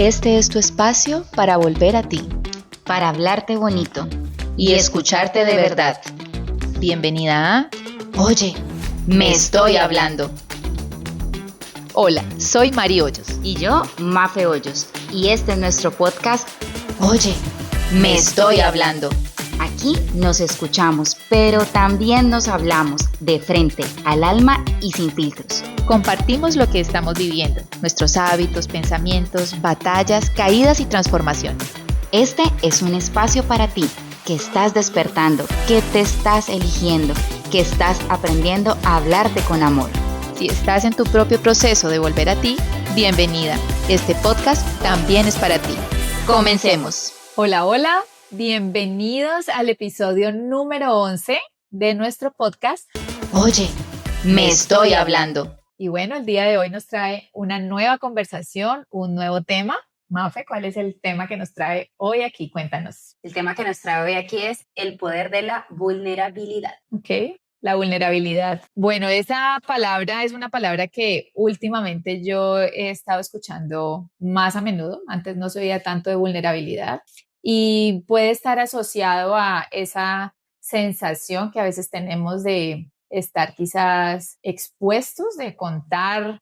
Este es tu espacio para volver a ti, para hablarte bonito y escucharte de verdad. Bienvenida a Oye, me estoy hablando. Hola, soy Mari Hoyos. Y yo, Mafe Hoyos. Y este es nuestro podcast, Oye, me estoy hablando. Aquí nos escuchamos, pero también nos hablamos de frente al alma y sin filtros. Compartimos lo que estamos viviendo, nuestros hábitos, pensamientos, batallas, caídas y transformaciones. Este es un espacio para ti, que estás despertando, que te estás eligiendo, que estás aprendiendo a hablarte con amor. Si estás en tu propio proceso de volver a ti, bienvenida. Este podcast también es para ti. Comencemos. Hola, hola. Bienvenidos al episodio número 11 de nuestro podcast. Oye, me estoy hablando. Y bueno, el día de hoy nos trae una nueva conversación, un nuevo tema. Mafe, ¿cuál es el tema que nos trae hoy aquí? Cuéntanos. El tema que nos trae hoy aquí es el poder de la vulnerabilidad. Ok, la vulnerabilidad. Bueno, esa palabra es una palabra que últimamente yo he estado escuchando más a menudo. Antes no se oía tanto de vulnerabilidad y puede estar asociado a esa sensación que a veces tenemos de estar quizás expuestos, de contar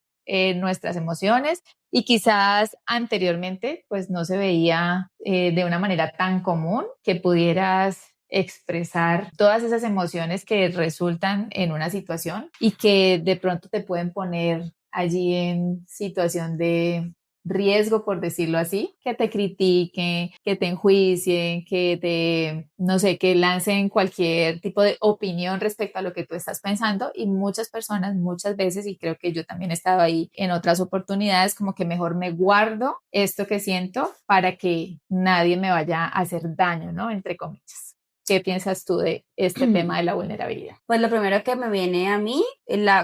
nuestras emociones. Y quizás anteriormente pues no se veía de una manera tan común que pudieras expresar todas esas emociones que resultan en una situación y que de pronto te pueden poner allí en situación de riesgo, por decirlo así, que te critiquen, que te enjuicien, que te, no sé, que lancen cualquier tipo de opinión respecto a lo que tú estás pensando. Y muchas personas, muchas veces, y creo que yo también he estado ahí en otras oportunidades, como que mejor me guardo esto que siento para que nadie me vaya a hacer daño, ¿no? Entre comillas. ¿Qué piensas tú de este tema de la vulnerabilidad? Pues lo primero que me viene a mí,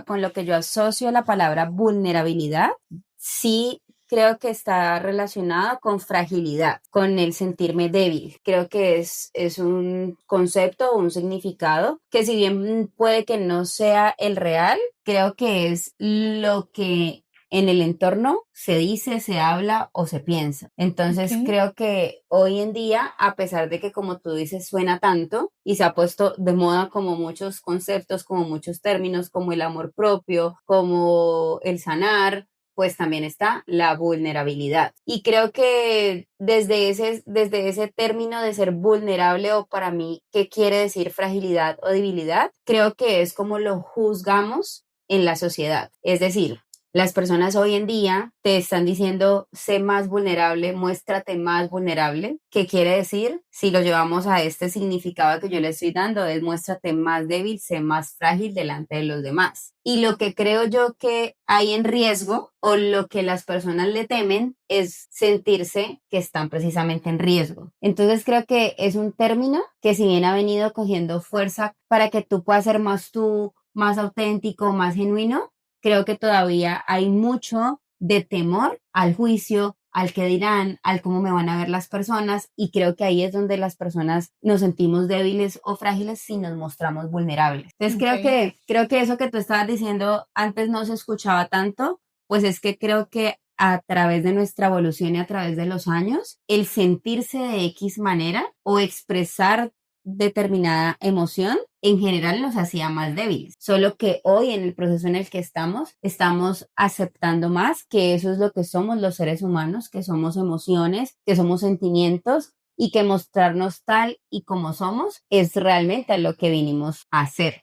con lo que yo asocio la palabra vulnerabilidad, sí creo que está relacionada con fragilidad, con el sentirme débil. Creo que es un concepto o un significado que, si bien puede que no sea el real, creo que es lo que en el entorno se dice, se habla o se piensa. Entonces creo que hoy en día, a pesar de que, como tú dices, suena tanto y se ha puesto de moda como muchos conceptos, como muchos términos, como el amor propio, como el sanar, pues también está la vulnerabilidad. Y creo que desde ese término de ser vulnerable, o para mí, ¿qué quiere decir fragilidad o debilidad? Creo que es como lo juzgamos en la sociedad. Es decir, las personas hoy en día te están diciendo, sé más vulnerable, muéstrate más vulnerable. ¿Qué quiere decir? Si lo llevamos a este significado que yo le estoy dando, es muéstrate más débil, sé más frágil delante de los demás. Y lo que creo yo que hay en riesgo, o lo que las personas le temen, es sentirse que están precisamente en riesgo. Entonces creo que es un término que, si bien ha venido cogiendo fuerza para que tú puedas ser más tú, más auténtico, más genuino, creo que todavía hay mucho de temor al juicio, al qué dirán, al cómo me van a ver las personas, y creo que ahí es donde las personas nos sentimos débiles o frágiles si nos mostramos vulnerables. Entonces creo que eso que tú estabas diciendo antes no se escuchaba tanto, pues es que creo que a través de nuestra evolución y a través de los años, el sentirse de X manera o expresar determinada emoción en general nos hacía más débiles, solo que hoy, en el proceso en el que estamos aceptando más que eso es lo que somos los seres humanos, que somos emociones, que somos sentimientos, y que mostrarnos tal y como somos es realmente a lo que vinimos a ser.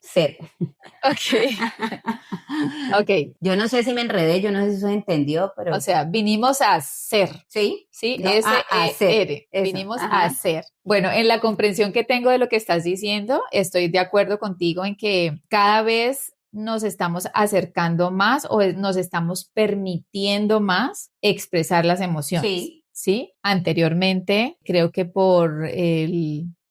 Ok. Yo no sé si me enredé, yo no sé si eso entendió, pero... O sea, vinimos a ser. ¿Sí? Sí, No, a ser. Eso. Vinimos Ajá. a ser. Bueno, en la comprensión que tengo de lo que estás diciendo, estoy de acuerdo contigo en que cada vez nos estamos acercando más, o nos estamos permitiendo más expresar las emociones. Sí. ¿Sí? Anteriormente, creo que por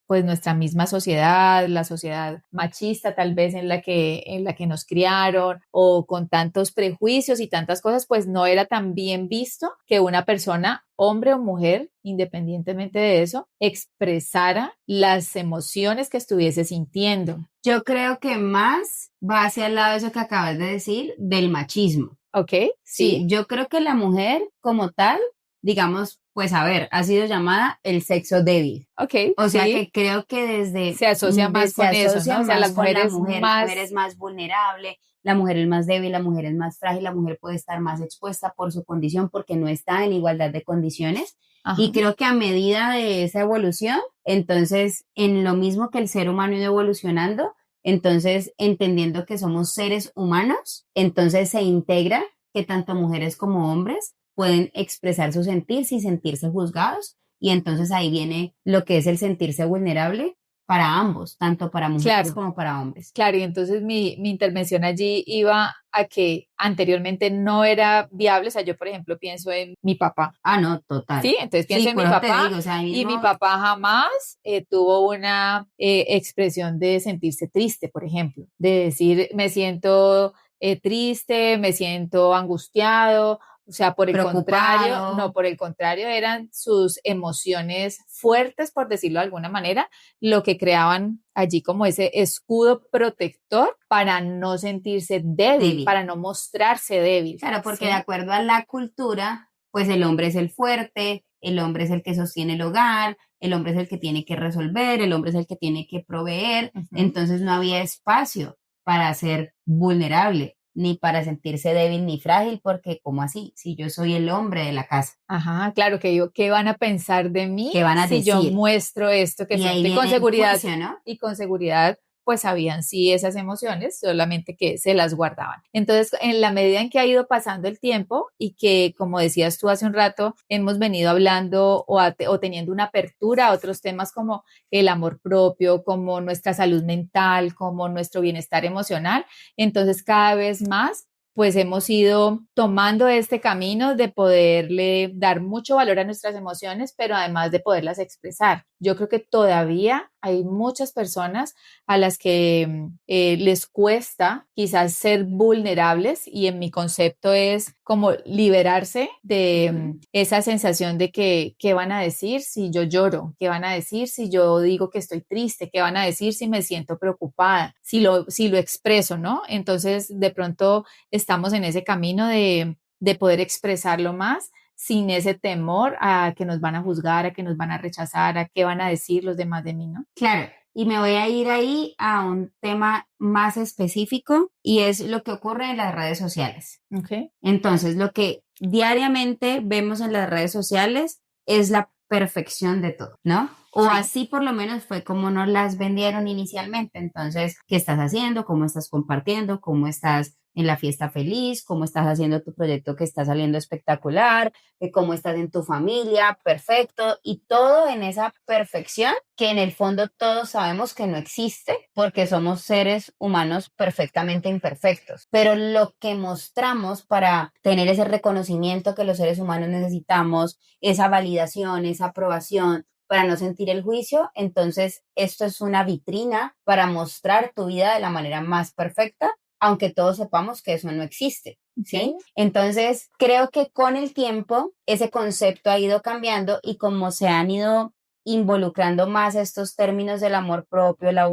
pues nuestra misma sociedad, la sociedad machista tal vez en la que nos criaron, o con tantos prejuicios y tantas cosas, pues no era tan bien visto que una persona, hombre o mujer, independientemente de eso, expresara las emociones que estuviese sintiendo. Yo creo que más va hacia el lado de eso que acabas de decir, del machismo. ¿Ok? Sí, yo creo que la mujer como tal digamos, pues a ver, ha sido llamada el sexo débil. Ok, O sea sí, que creo que desde se asocia más se con eso, asocia ¿no? O sea, más las con la mujeres mujer. La más, mujer es más vulnerable, la mujer es más débil, la mujer es más frágil, la mujer puede estar más expuesta por su condición porque no está en igualdad de condiciones. ajá, Y creo que a medida de esa evolución, entonces, en lo mismo que el ser humano ha ido evolucionando, entonces, entendiendo que somos seres humanos, entonces se integra que tanto mujeres como hombres pueden expresar su sentir sin sentirse juzgados. Y entonces ahí viene lo que es el sentirse vulnerable para ambos, tanto para mujeres claro. como para hombres. Claro, y entonces mi intervención allí iba a que anteriormente no era viable, o sea, yo por ejemplo pienso en mi papá, Ah, no, total. ¿sí? Entonces pienso Sí, en por mi eso te papá digo, o sea, ahí y mi mismo, papá jamás tuvo una expresión de sentirse triste, por ejemplo, de decir me siento triste, me siento angustiado. O sea, por el contrario, no, preocupado. por el contrario, eran sus emociones fuertes, por decirlo de alguna manera, lo que creaban allí como ese escudo protector para no sentirse débil, Débil. para no mostrarse débil, Claro, porque de ¿sí? acuerdo a la cultura, pues el hombre es el fuerte, el hombre es el que sostiene el hogar, el hombre es el que tiene que resolver, el hombre es el que tiene que proveer. Ujú. Entonces no había espacio para ser vulnerable, ni para sentirse débil ni frágil, porque ¿cómo así? Si yo soy el hombre de la casa, Ajá, claro que digo, ¿qué van a pensar de mí ¿qué van a si yo decir? muestro esto que Y ahí siento? viene el juicio, ¿no? Y con seguridad, pues sabían sí esas emociones, solamente que se las guardaban. Entonces, en la medida en que ha ido pasando el tiempo y que, como decías tú hace un rato, hemos venido hablando o teniendo una apertura a otros temas como el amor propio, como nuestra salud mental, como nuestro bienestar emocional, entonces cada vez más pues hemos ido tomando este camino de poderle dar mucho valor a nuestras emociones, pero además de poderlas expresar. Yo creo que todavía hay muchas personas a las que les cuesta quizás ser vulnerables y en mi concepto es como liberarse de Ujú. esa sensación de que qué van a decir si yo lloro, qué van a decir si yo digo que estoy triste, qué van a decir si me siento preocupada, si lo expreso, ¿no? Entonces, de pronto estamos en ese camino de poder expresarlo más sin ese temor a que nos van a juzgar, a que nos van a rechazar, a qué van a decir los demás de mí, ¿no? Claro, y me voy a ir ahí a un tema más específico y es lo que ocurre en las redes sociales. Okay. Entonces, lo que diariamente vemos en las redes sociales es la perfección de todo, ¿no? O Sí. así por lo menos fue como nos las vendieron inicialmente. Entonces, ¿qué estás haciendo? ¿Cómo estás compartiendo? ¿Cómo estás en la fiesta feliz? ¿Cómo estás haciendo tu proyecto que está saliendo espectacular? ¿Cómo estás en tu familia? Perfecto. Y todo en esa perfección que en el fondo todos sabemos que no existe porque somos seres humanos perfectamente imperfectos. Pero lo que mostramos para tener ese reconocimiento que los seres humanos necesitamos, esa validación, esa aprobación, para no sentir el juicio, entonces esto es una vitrina para mostrar tu vida de la manera más perfecta, aunque todos sepamos que eso no existe. ¿Sí? Okay. Entonces, creo que con el tiempo ese concepto ha ido cambiando y como se han ido involucrando más estos términos del amor propio, la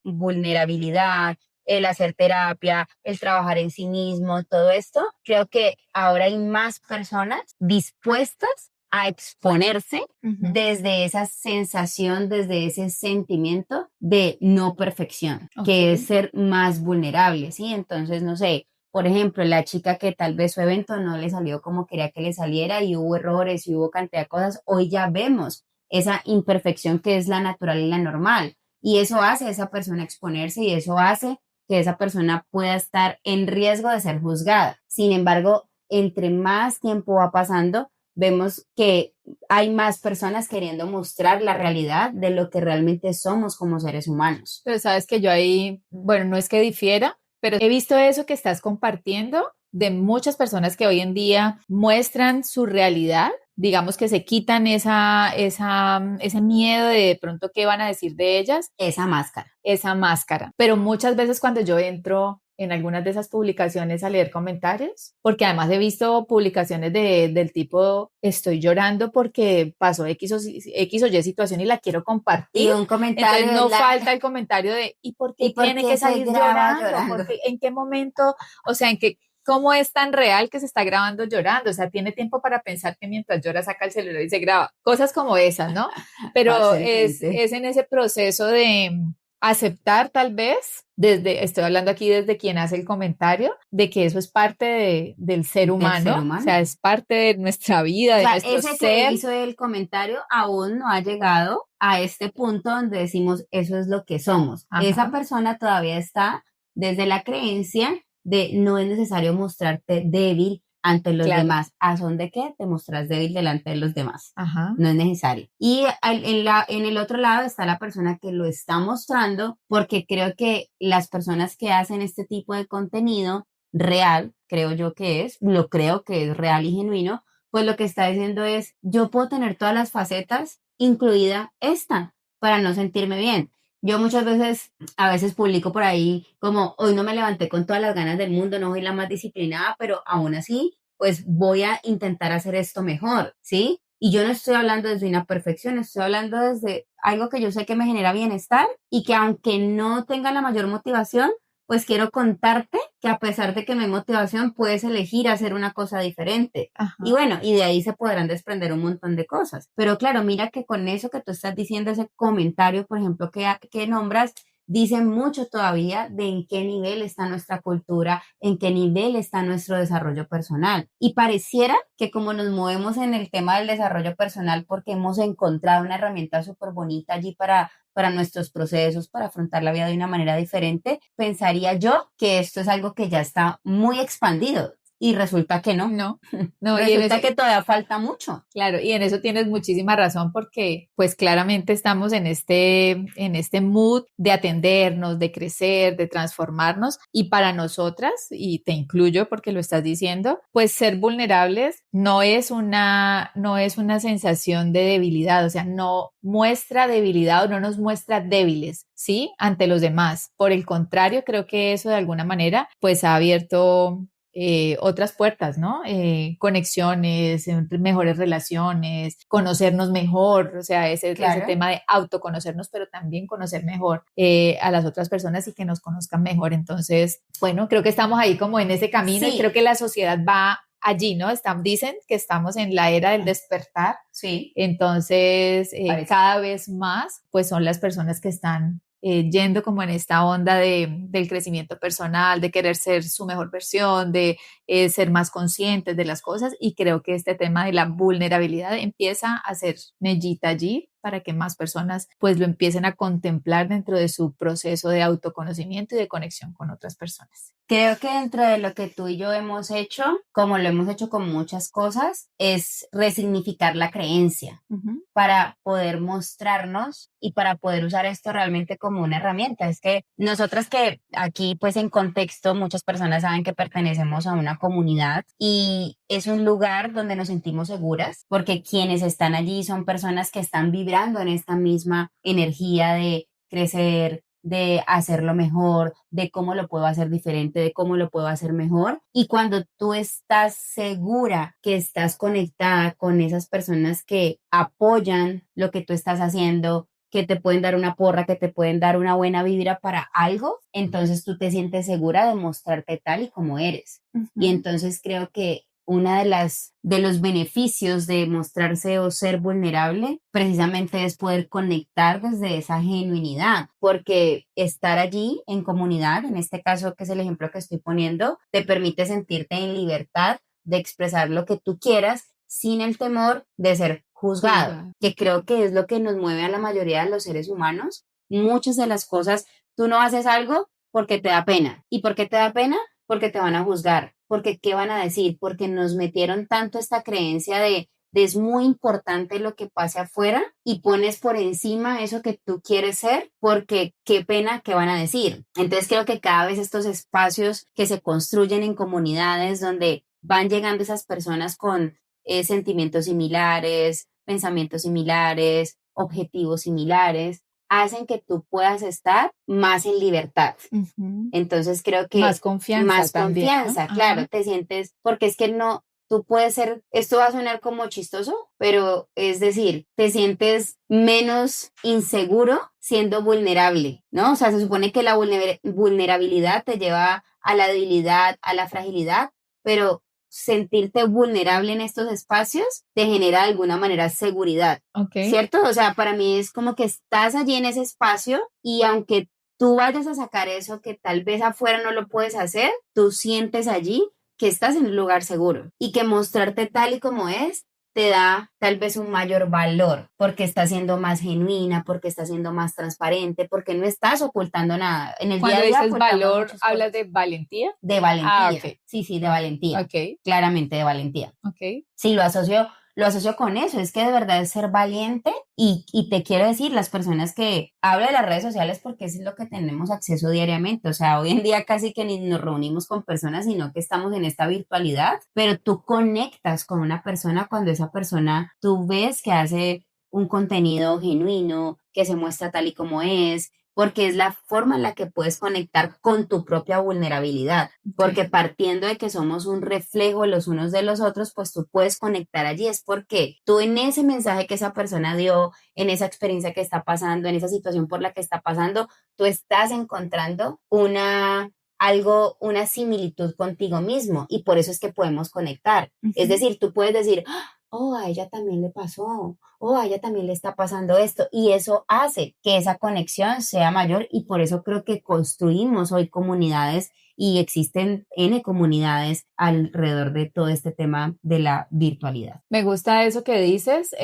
vulnerabilidad, el hacer terapia, el trabajar en sí mismo, todo esto, creo que ahora hay más personas dispuestas a exponerse Uh-huh. desde esa sensación, desde ese sentimiento de no perfección, que es Okay. ser más vulnerable, ¿sí? Entonces, no sé, por ejemplo, la chica que tal vez su evento no le salió como quería que le saliera y hubo errores y hubo cantidad de cosas, hoy ya vemos esa imperfección que es la natural y la normal. Y eso hace a esa persona exponerse y eso hace que esa persona pueda estar en riesgo de ser juzgada. Sin embargo, entre más tiempo va pasando, vemos que hay más personas queriendo mostrar la realidad de lo que realmente somos como seres humanos. Pero sabes que yo ahí, bueno, no es que difiera, pero he visto eso que estás compartiendo de muchas personas que hoy en día muestran su realidad, digamos que se quitan ese miedo de pronto qué van a decir de ellas, Esa máscara. esa máscara. Pero muchas veces cuando yo entro en algunas de esas publicaciones a leer comentarios, porque además he visto publicaciones del tipo, estoy llorando porque pasó X o Y situación y la quiero Y compartir. un comentario Entonces de no la... falta el comentario de, ¿y por qué ¿Y por tiene qué que se salir graba llorando? llorando? ¿En qué momento? O sea, cómo es tan real que se está grabando llorando, o sea, tiene tiempo para pensar que mientras llora saca el celular y se graba, cosas como esas, ¿no? Pero Fácilmente. es en ese proceso de aceptar tal vez, estoy hablando aquí desde quien hace el comentario, de que eso es parte del ser Del ser humano, o humano. sea, es parte de nuestra vida, O de sea, nuestro ese que ser. hizo el comentario aún no ha llegado a este punto donde decimos eso es lo que somos. Esa Ajá, persona todavía está desde la creencia de no es necesario mostrarte débil ante los claro, demás. ¿A son de qué? Te mostras débil delante de los demás. ajá, No es necesario. Y en el otro lado está la persona que lo está mostrando, porque creo que las personas que hacen este tipo de contenido real, creo yo que es, lo creo que es real y genuino, pues lo que está diciendo es, yo puedo tener todas las facetas, incluida esta, para no sentirme bien. Yo muchas veces, a veces publico por ahí como, hoy no me levanté con todas las ganas del mundo, no soy la más disciplinada, pero aún así, pues voy a intentar hacer esto mejor, ¿sí? Y yo no estoy hablando desde una perfección, estoy hablando desde algo que yo sé que me genera bienestar y que aunque no tenga la mayor motivación, pues quiero contarte que a pesar de que no hay motivación, puedes elegir hacer una cosa diferente. Y ajá. bueno, y de ahí se podrán desprender un montón de cosas. Pero claro, mira que con eso que tú estás diciendo, ese comentario, por ejemplo, que nombras, dice mucho todavía de en qué nivel está nuestra cultura, en qué nivel está nuestro desarrollo personal. Y pareciera que como nos movemos en el tema del desarrollo personal, porque hemos encontrado una herramienta súper bonita allí para nuestros procesos, para afrontar la vida de una manera diferente, pensaría yo que esto es algo que ya está muy expandido y resulta que no. No, no, y en eso, Resulta que todavía falta mucho. claro, y en eso tienes muchísima razón porque pues claramente estamos en este mood de atendernos, de crecer, de transformarnos y para nosotras, y te incluyo porque lo estás diciendo, pues ser vulnerables no es una sensación de debilidad, o sea, no muestra debilidad o no nos muestra débiles, ¿sí? Ante los demás. Por el contrario, creo que eso de alguna manera pues ha abierto otras puertas, ¿no? Conexiones, mejores relaciones, conocernos mejor, o sea, ese Claro. tema de autoconocernos, pero también conocer mejor a las otras personas y que nos conozcan mejor. Entonces, bueno, creo que estamos ahí como en ese camino y creo Sí, que la sociedad va allí, ¿no? Dicen que estamos en la era del despertar, sí, entonces parece. cada vez más, pues son las personas que están yendo como en esta onda del crecimiento personal, de querer ser su mejor versión, de ser más conscientes de las cosas y creo que este tema de la vulnerabilidad empieza a ser mellita allí para que más personas pues lo empiecen a contemplar dentro de su proceso de autoconocimiento y de conexión con otras personas. Creo que dentro de lo que tú y yo hemos hecho, como lo hemos hecho con muchas cosas, es resignificar la creencia Uh -huh. para poder mostrarnos y para poder usar esto realmente como una herramienta. Es que nosotras que aquí, pues en contexto, muchas personas saben que pertenecemos a una comunidad y es un lugar donde nos sentimos seguras porque quienes están allí son personas que están vibrando en esta misma energía de crecer, de hacerlo mejor, de cómo lo puedo hacer diferente, de cómo lo puedo hacer mejor. Y cuando tú estás segura que estás conectada con esas personas que apoyan lo que tú estás haciendo, que te pueden dar una porra, que te pueden dar una buena vibra para algo, entonces tú te sientes segura de mostrarte tal y como eres. Uh Y -huh. entonces creo que una de los beneficios de mostrarse o ser vulnerable precisamente es poder conectar desde esa genuinidad, porque estar allí en comunidad, en este caso que es el ejemplo que estoy poniendo, te permite sentirte en libertad de expresar lo que tú quieras sin el temor de ser juzgado, Juzgar. que creo que es lo que nos mueve a la mayoría de los seres humanos. Muchas de las cosas, tú no haces algo porque te da pena. ¿Y por qué te da pena? Porque te van a juzgar, porque qué van a decir, porque nos metieron tanto esta creencia de es muy importante lo que pase afuera y pones por encima eso que tú quieres ser, porque qué pena que van a decir. Entonces creo que cada vez estos espacios que se construyen en comunidades donde van llegando esas personas con sentimientos similares, pensamientos similares, objetivos similares, hacen que tú puedas estar más en libertad. Uh -huh. Entonces creo Más que confianza más también, ¿no? confianza, Ajá. claro, te sientes, porque es que no, tú puedes ser, esto va a sonar como chistoso, pero es decir, te sientes menos inseguro siendo vulnerable, ¿no? O sea, se supone que la vulnerabilidad te lleva a la debilidad, a la fragilidad, pero sentirte vulnerable en estos espacios te genera de alguna manera seguridad, ¿cierto? O sea, para mí es como que estás allí en ese espacio y aunque tú vayas a sacar eso que tal vez afuera no lo puedes hacer, tú sientes allí que estás en un lugar seguro y que mostrarte tal y como es te da tal vez un mayor valor porque estás siendo más genuina, porque estás siendo más transparente, porque no estás ocultando nada. En el día Cuando a día dices valor, muchas ¿hablas cosas. de valentía? De valentía. Ah, ok. Sí, de valentía. Ok, Claramente de valentía. ok. Sí, lo asocio con eso, es que de verdad es ser valiente y te quiero decir, las personas que hablo de las redes sociales porque eso es lo que tenemos acceso diariamente, o sea, hoy en día casi que ni nos reunimos con personas, sino que estamos en esta virtualidad, pero tú conectas con una persona cuando esa persona, tú ves que hace un contenido genuino, que se muestra tal y como es, porque es la forma en la que puedes conectar con tu propia vulnerabilidad. Porque partiendo de que somos un reflejo los unos de los otros, pues tú puedes conectar allí. Es porque tú en ese mensaje que esa persona dio, en esa experiencia que está pasando, en esa situación por la que está pasando, tú estás encontrando una similitud contigo mismo y por eso es que podemos conectar. Es decir, tú puedes decir, oh, a ella también le pasó, oh, a ella también le está pasando esto y eso hace que esa conexión sea mayor y por eso creo que construimos hoy comunidades y existen N comunidades alrededor de todo este tema de la virtualidad. Me gusta eso que dices.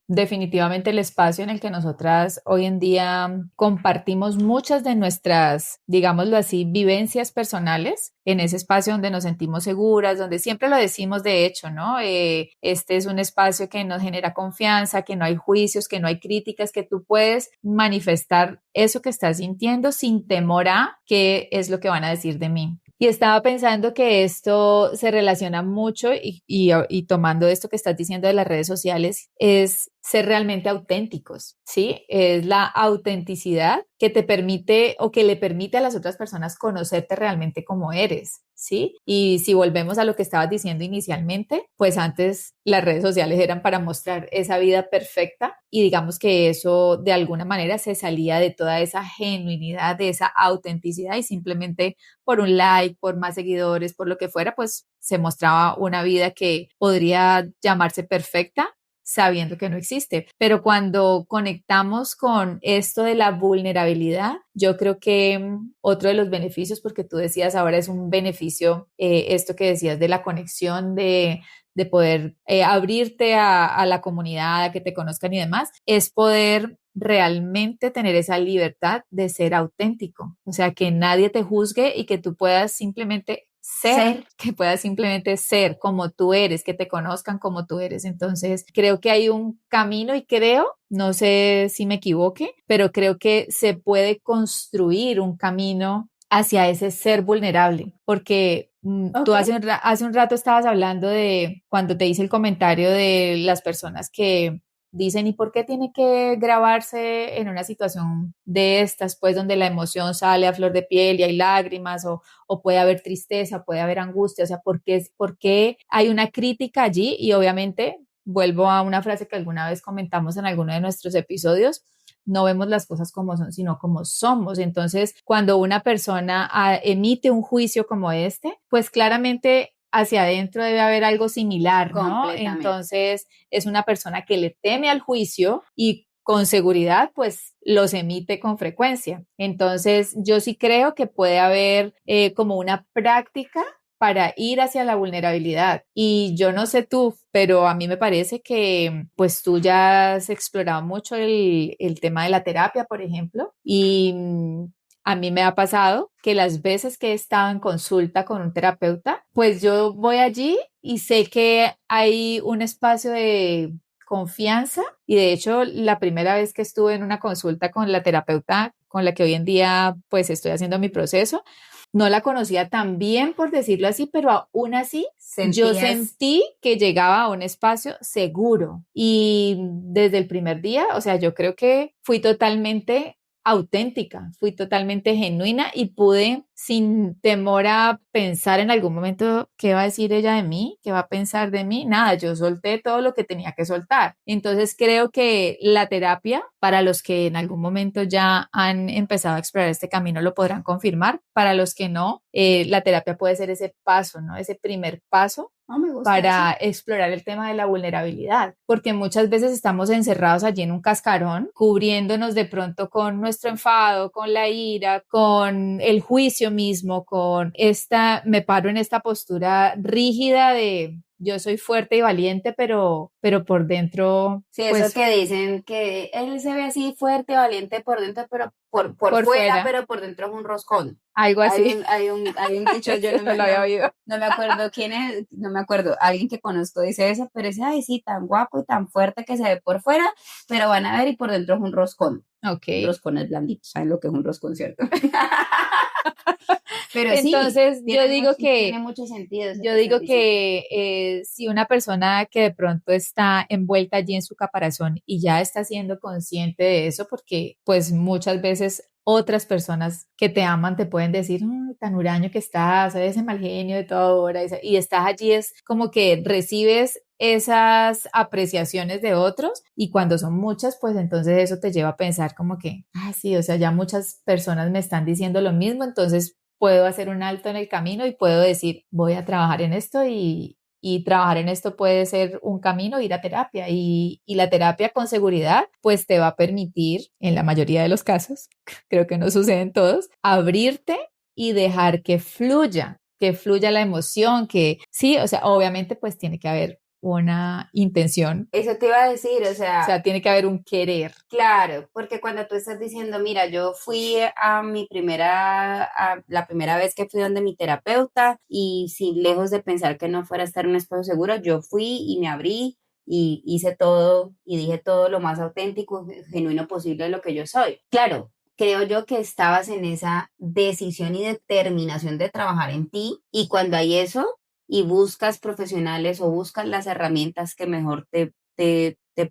Definitivamente el espacio en el que nosotras hoy en día compartimos muchas de nuestras, digámoslo así, vivencias personales en ese espacio donde nos sentimos seguras, donde siempre lo decimos de hecho, ¿no? Este es un espacio que nos genera confianza, que no hay juicios, que no hay críticas, que tú puedes manifestar eso que estás sintiendo sin temor a qué es lo que van a decir de mí. Y estaba pensando que esto se relaciona mucho y tomando esto que estás diciendo de las redes sociales, es ser realmente auténticos, ¿sí? Es la autenticidad que te permite o que le permite a las otras personas conocerte realmente como eres, ¿sí? Y si volvemos a lo que estabas diciendo inicialmente, pues antes las redes sociales eran para mostrar esa vida perfecta y digamos que eso de alguna manera se salía de toda esa genuinidad, de esa autenticidad y simplemente por un like, por más seguidores, por lo que fuera, pues se mostraba una vida que podría llamarse perfecta sabiendo que no existe. Pero cuando conectamos con esto de la vulnerabilidad, yo creo que otro de los beneficios, porque tú decías ahora es un beneficio, esto que decías de la conexión, de poder abrirte a la comunidad, a que te conozcan y demás, es poder realmente tener esa libertad de ser auténtico, o sea, que nadie te juzgue y que tú puedas simplemente ser, que puedas simplemente ser como tú eres, que te conozcan como tú eres. Entonces, creo que hay un camino y creo, no sé si me equivoque, pero creo que se puede construir un camino hacia ese ser vulnerable, porque tú hace un rato estabas hablando de cuando te hice el comentario de las personas que dicen, ¿y por qué tiene que grabarse en una situación de estas, pues donde la emoción sale a flor de piel y hay lágrimas o puede haber tristeza, puede haber angustia? O sea, por qué hay una crítica allí? Y obviamente vuelvo a una frase que alguna vez comentamos en alguno de nuestros episodios, no vemos las cosas como son, sino como somos. Entonces, cuando una persona emite un juicio como este, pues claramente hacia adentro debe haber algo similar, ¿no? Entonces, es una persona que le teme al juicio y con seguridad, pues los emite con frecuencia. Entonces, yo sí creo que puede haber como una práctica para ir hacia la vulnerabilidad. Y yo no sé tú, pero a mí me parece que pues tú ya has explorado mucho el tema de la terapia, por ejemplo, y a mí me ha pasado que las veces que he estado en consulta con un terapeuta, pues yo voy allí y sé que hay un espacio de confianza y de hecho la primera vez que estuve en una consulta con la terapeuta con la que hoy en día pues estoy haciendo mi proceso, no la conocía tan bien, por decirlo así, pero aún así yo sentí que llegaba a un espacio seguro y desde el primer día, o sea, yo creo que fui totalmente auténtica, fui totalmente genuina y pude, sin temor a pensar en algún momento qué va a decir ella de mí, qué va a pensar de mí, nada, yo solté todo lo que tenía que soltar. Entonces creo que la terapia, para los que en algún momento ya han empezado a explorar este camino, lo podrán confirmar. Para los que no, la terapia puede ser ese paso, ¿no? Ese primer paso No me gusta para eso. explorar el tema de la vulnerabilidad, porque muchas veces estamos encerrados allí en un cascarón, cubriéndonos de pronto con nuestro enfado, con la ira, con el juicio mismo, con me paro en esta postura rígida de yo soy fuerte y valiente, pero por dentro, Sí, eso pues que dicen que él se ve así fuerte, valiente por dentro, pero por por fuera, fuera, pero por dentro es un roscón. algo así. Hay un dicho, yo Eso lo había oído. no me acuerdo quién es, no me acuerdo, alguien que conozco dice eso, pero dice, ay, sí, tan guapo y tan fuerte que se ve por fuera, pero van a ver y por dentro es un roscón. Ok. Un roscón es blandito, ¿saben lo que es un roscón, cierto? Pero sí, Entonces, yo digo tiene que mucho sentido eso Yo que estás digo diciendo. que si una persona que de pronto está envuelta allí en su caparazón y ya está siendo consciente de eso, porque pues muchas veces otras personas que te aman te pueden decir, "Ay, tan huraño que estás, ese mal genio de toda hora", y estás allí, es como que recibes esas apreciaciones de otros y cuando son muchas, pues entonces eso te lleva a pensar como que, ah, sí, o sea, ya muchas personas me están diciendo lo mismo, entonces puedo hacer un alto en el camino y puedo decir, voy a trabajar en esto y trabajar en esto puede ser un camino, ir a terapia y la terapia con seguridad pues te va a permitir, en la mayoría de los casos, creo que no sucede en todos, abrirte y dejar que fluya la emoción, que sí, o sea, obviamente pues tiene que haber una intención, Eso te iba a decir, o o sea, sea, tiene que haber un querer. claro, porque cuando tú estás diciendo, mira, yo fui a la primera vez que fui donde mi terapeuta y sin lejos de pensar que no fuera a estar en un espacio seguro, yo fui y me abrí y hice todo y dije todo lo más auténtico, genuino posible de lo que yo soy. Claro, creo yo que estabas en esa decisión y determinación de trabajar en ti y cuando hay eso y buscas profesionales o buscas las herramientas que mejor te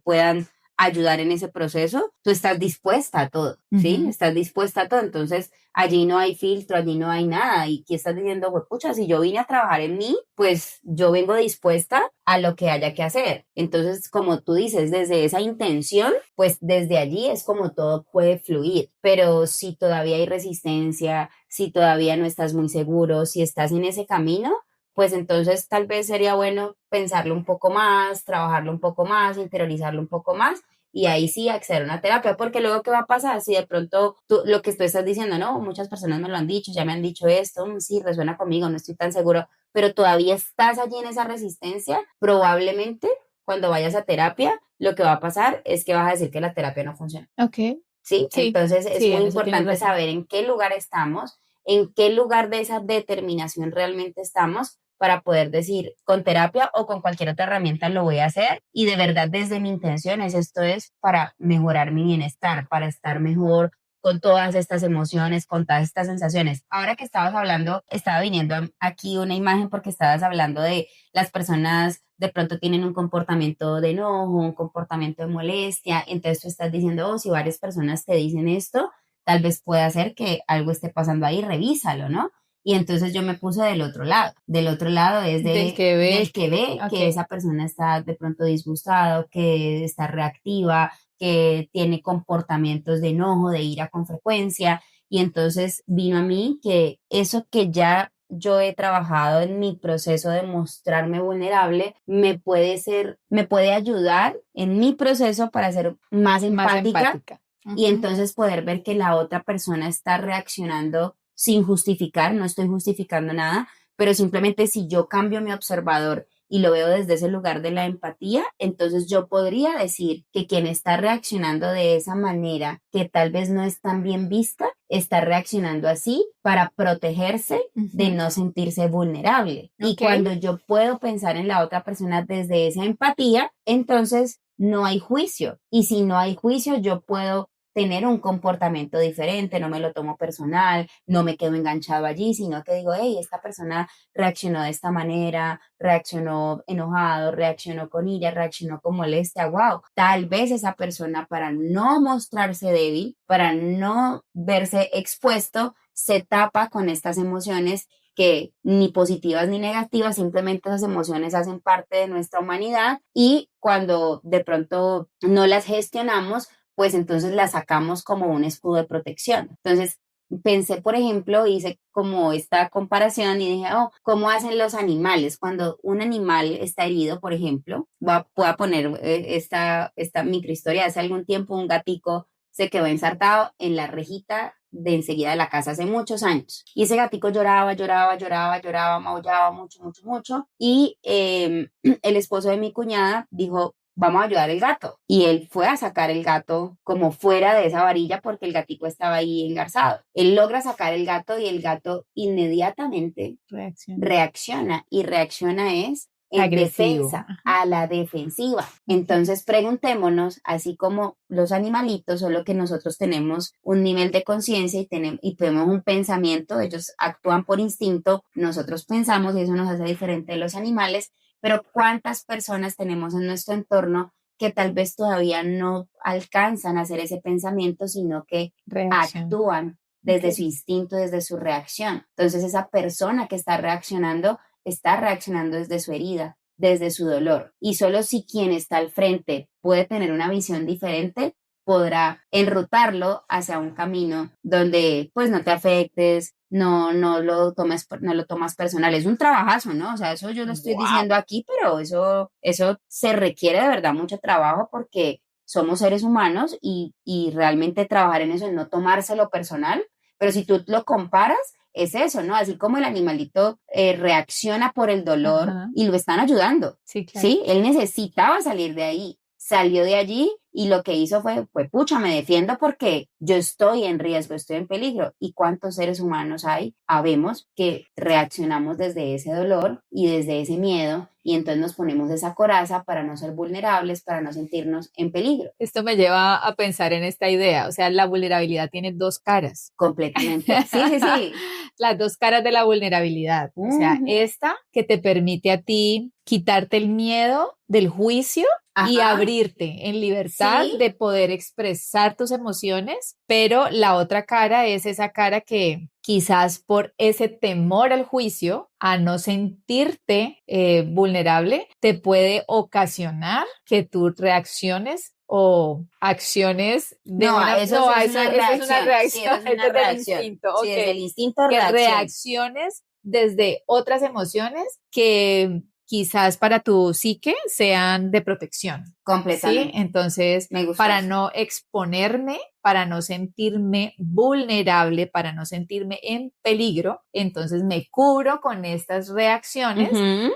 puedan ayudar en ese proceso, tú estás dispuesta a todo, ¿sí? Ujú. Estás dispuesta a todo, entonces allí no hay filtro, allí no hay nada, y aquí estás diciendo, pues pucha, si yo vine a trabajar en mí, pues yo vengo dispuesta a lo que haya que hacer. Entonces, como tú dices, desde esa intención, pues desde allí es como todo puede fluir, pero si todavía hay resistencia, si todavía no estás muy seguro, si estás en ese camino, pues entonces tal vez sería bueno pensarlo un poco más, trabajarlo un poco más, interiorizarlo un poco más y ahí sí acceder a una terapia, porque luego ¿qué va a pasar? Si de pronto lo que tú estás diciendo, no, muchas personas me lo han dicho, ya me han dicho esto, sí, resuena conmigo, no estoy tan seguro, pero todavía estás allí en esa resistencia, probablemente cuando vayas a terapia, lo que va a pasar es que vas a decir que la terapia no funciona. Ok, ¿Sí? sí, Entonces es sí, muy en eso tienes importante razón. saber en qué lugar estamos, en qué lugar de esa determinación realmente estamos para poder decir con terapia o con cualquier otra herramienta lo voy a hacer y de verdad desde mi intención esto es para mejorar mi bienestar, para estar mejor con todas estas emociones, con todas estas sensaciones. Ahora que estabas hablando, estaba viniendo aquí una imagen porque estabas hablando de las personas de pronto tienen un comportamiento de enojo, un comportamiento de molestia, entonces tú estás diciendo, oh, si varias personas te dicen esto, tal vez pueda ser que algo esté pasando ahí, revísalo, ¿no? Y entonces yo me puse del otro lado es Del que del ve, que ve que ok. esa persona está de pronto disgustado, que está reactiva, que tiene comportamientos de enojo, de ira con frecuencia, y entonces vino a mí que eso que ya yo he trabajado en mi proceso de mostrarme vulnerable, me puede ayudar en mi proceso para ser más Más empática empática. y Ujú. entonces poder ver que la otra persona está reaccionando sin justificar, no estoy justificando nada, pero simplemente si yo cambio mi observador y lo veo desde ese lugar de la empatía, entonces yo podría decir que quien está reaccionando de esa manera, que tal vez no es tan bien vista, está reaccionando así para protegerse de Ujú. no sentirse vulnerable. Y Ok, cuando yo puedo pensar en la otra persona desde esa empatía, entonces no hay juicio. Y si no hay juicio, yo puedo tener un comportamiento diferente, no me lo tomo personal, no me quedo enganchado allí, sino que digo, hey, esta persona reaccionó de esta manera, reaccionó enojado, reaccionó con ira, reaccionó con molestia, wow, tal vez esa persona para no mostrarse débil, para no verse expuesto, se tapa con estas emociones que ni positivas ni negativas, simplemente esas emociones hacen parte de nuestra humanidad y cuando de pronto no las gestionamos, pues entonces las sacamos como un escudo de protección. Entonces, pensé, por ejemplo, hice como esta comparación y dije, oh, ¿cómo hacen los animales? Cuando un animal está herido, por ejemplo, voy a poner esta microhistoria. Hace algún tiempo un gatico se quedó ensartado en la rejita de enseguida de la casa hace muchos años. Y ese gatico lloraba, lloraba, lloraba, lloraba, maullaba mucho, mucho, mucho. Y el esposo de mi cuñada dijo, vamos a ayudar al gato. Y él fue a sacar el gato como fuera de esa varilla porque el gatico estaba ahí engarzado. Él logra sacar el gato y el gato inmediatamente reacciona. Y reacciona es en agresivo. defensa, a la defensiva. Entonces preguntémonos, así como los animalitos, solo que nosotros tenemos un nivel de conciencia y tenemos un pensamiento, ellos actúan por instinto, nosotros pensamos y eso nos hace diferente de los animales, pero ¿cuántas personas tenemos en nuestro entorno que tal vez todavía no alcanzan a hacer ese pensamiento, sino que actúan desde su instinto, desde su reacción? Entonces esa persona que está reaccionando desde su herida, desde su dolor. Y solo si quien está al frente puede tener una visión diferente, podrá enrutarlo hacia un camino donde pues no te afectes, no lo tomas personal. Es un trabajazo, ¿no? O sea, eso yo lo estoy diciendo aquí, pero eso se requiere de verdad mucho trabajo porque somos seres humanos y realmente trabajar en eso, en no tomárselo personal. Pero si tú lo comparas, es eso, ¿no? Así como el animalito reacciona por el dolor y lo están ayudando. Sí, claro. Sí, él necesitaba salir de ahí, salió de allí y lo que hizo fue, pucha, me defiendo porque yo estoy en riesgo, estoy en peligro. ¿Y cuántos seres humanos hay? Habemos que reaccionamos desde ese dolor y desde ese miedo y entonces nos ponemos esa coraza para no ser vulnerables, para no sentirnos en peligro. Esto me lleva a pensar en esta idea, o sea, la vulnerabilidad tiene dos caras. Completamente. Sí. Las dos caras de la vulnerabilidad. O sea, esta que te permite a ti quitarte el miedo del juicio y abrirte en libertad de poder expresar tus emociones, pero la otra cara es esa cara que quizás por ese temor al juicio, a no sentirte vulnerable, te puede ocasionar que tú reacciones o acciones de eso es una reacción. Sí, es desde el instinto. Sí, desde el instinto que reacciones desde otras emociones que quizás para tu psique sean de protección. Completamente. ¿Sí? Entonces, para no exponerme, para no sentirme vulnerable, para no sentirme en peligro, entonces me cubro con estas reacciones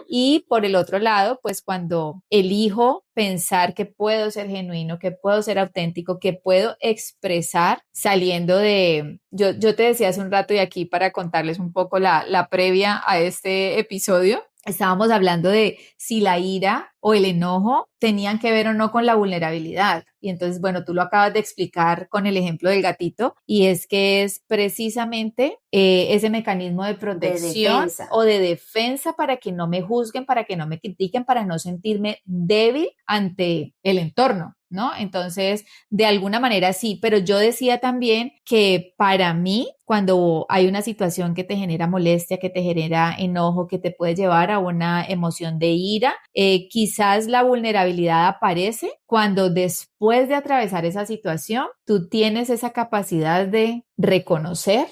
y por el otro lado, pues cuando elijo pensar que puedo ser genuino, que puedo ser auténtico, que puedo expresar saliendo de... Yo te decía hace un rato y aquí para contarles un poco la previa a este episodio, estábamos hablando de si la ira o el enojo tenían que ver o no con la vulnerabilidad. Y entonces, bueno, tú lo acabas de explicar con el ejemplo del gatito y es que es precisamente ese mecanismo de protección o de defensa para que no me juzguen, para que no me critiquen, para no sentirme débil ante el entorno, ¿no? Entonces, de alguna manera sí, pero yo decía también que para mí, cuando hay una situación que te genera molestia, que te genera enojo, que te puede llevar a una emoción de ira, quizás la vulnerabilidad aparece cuando después de atravesar esa situación, tú tienes esa capacidad de reconocer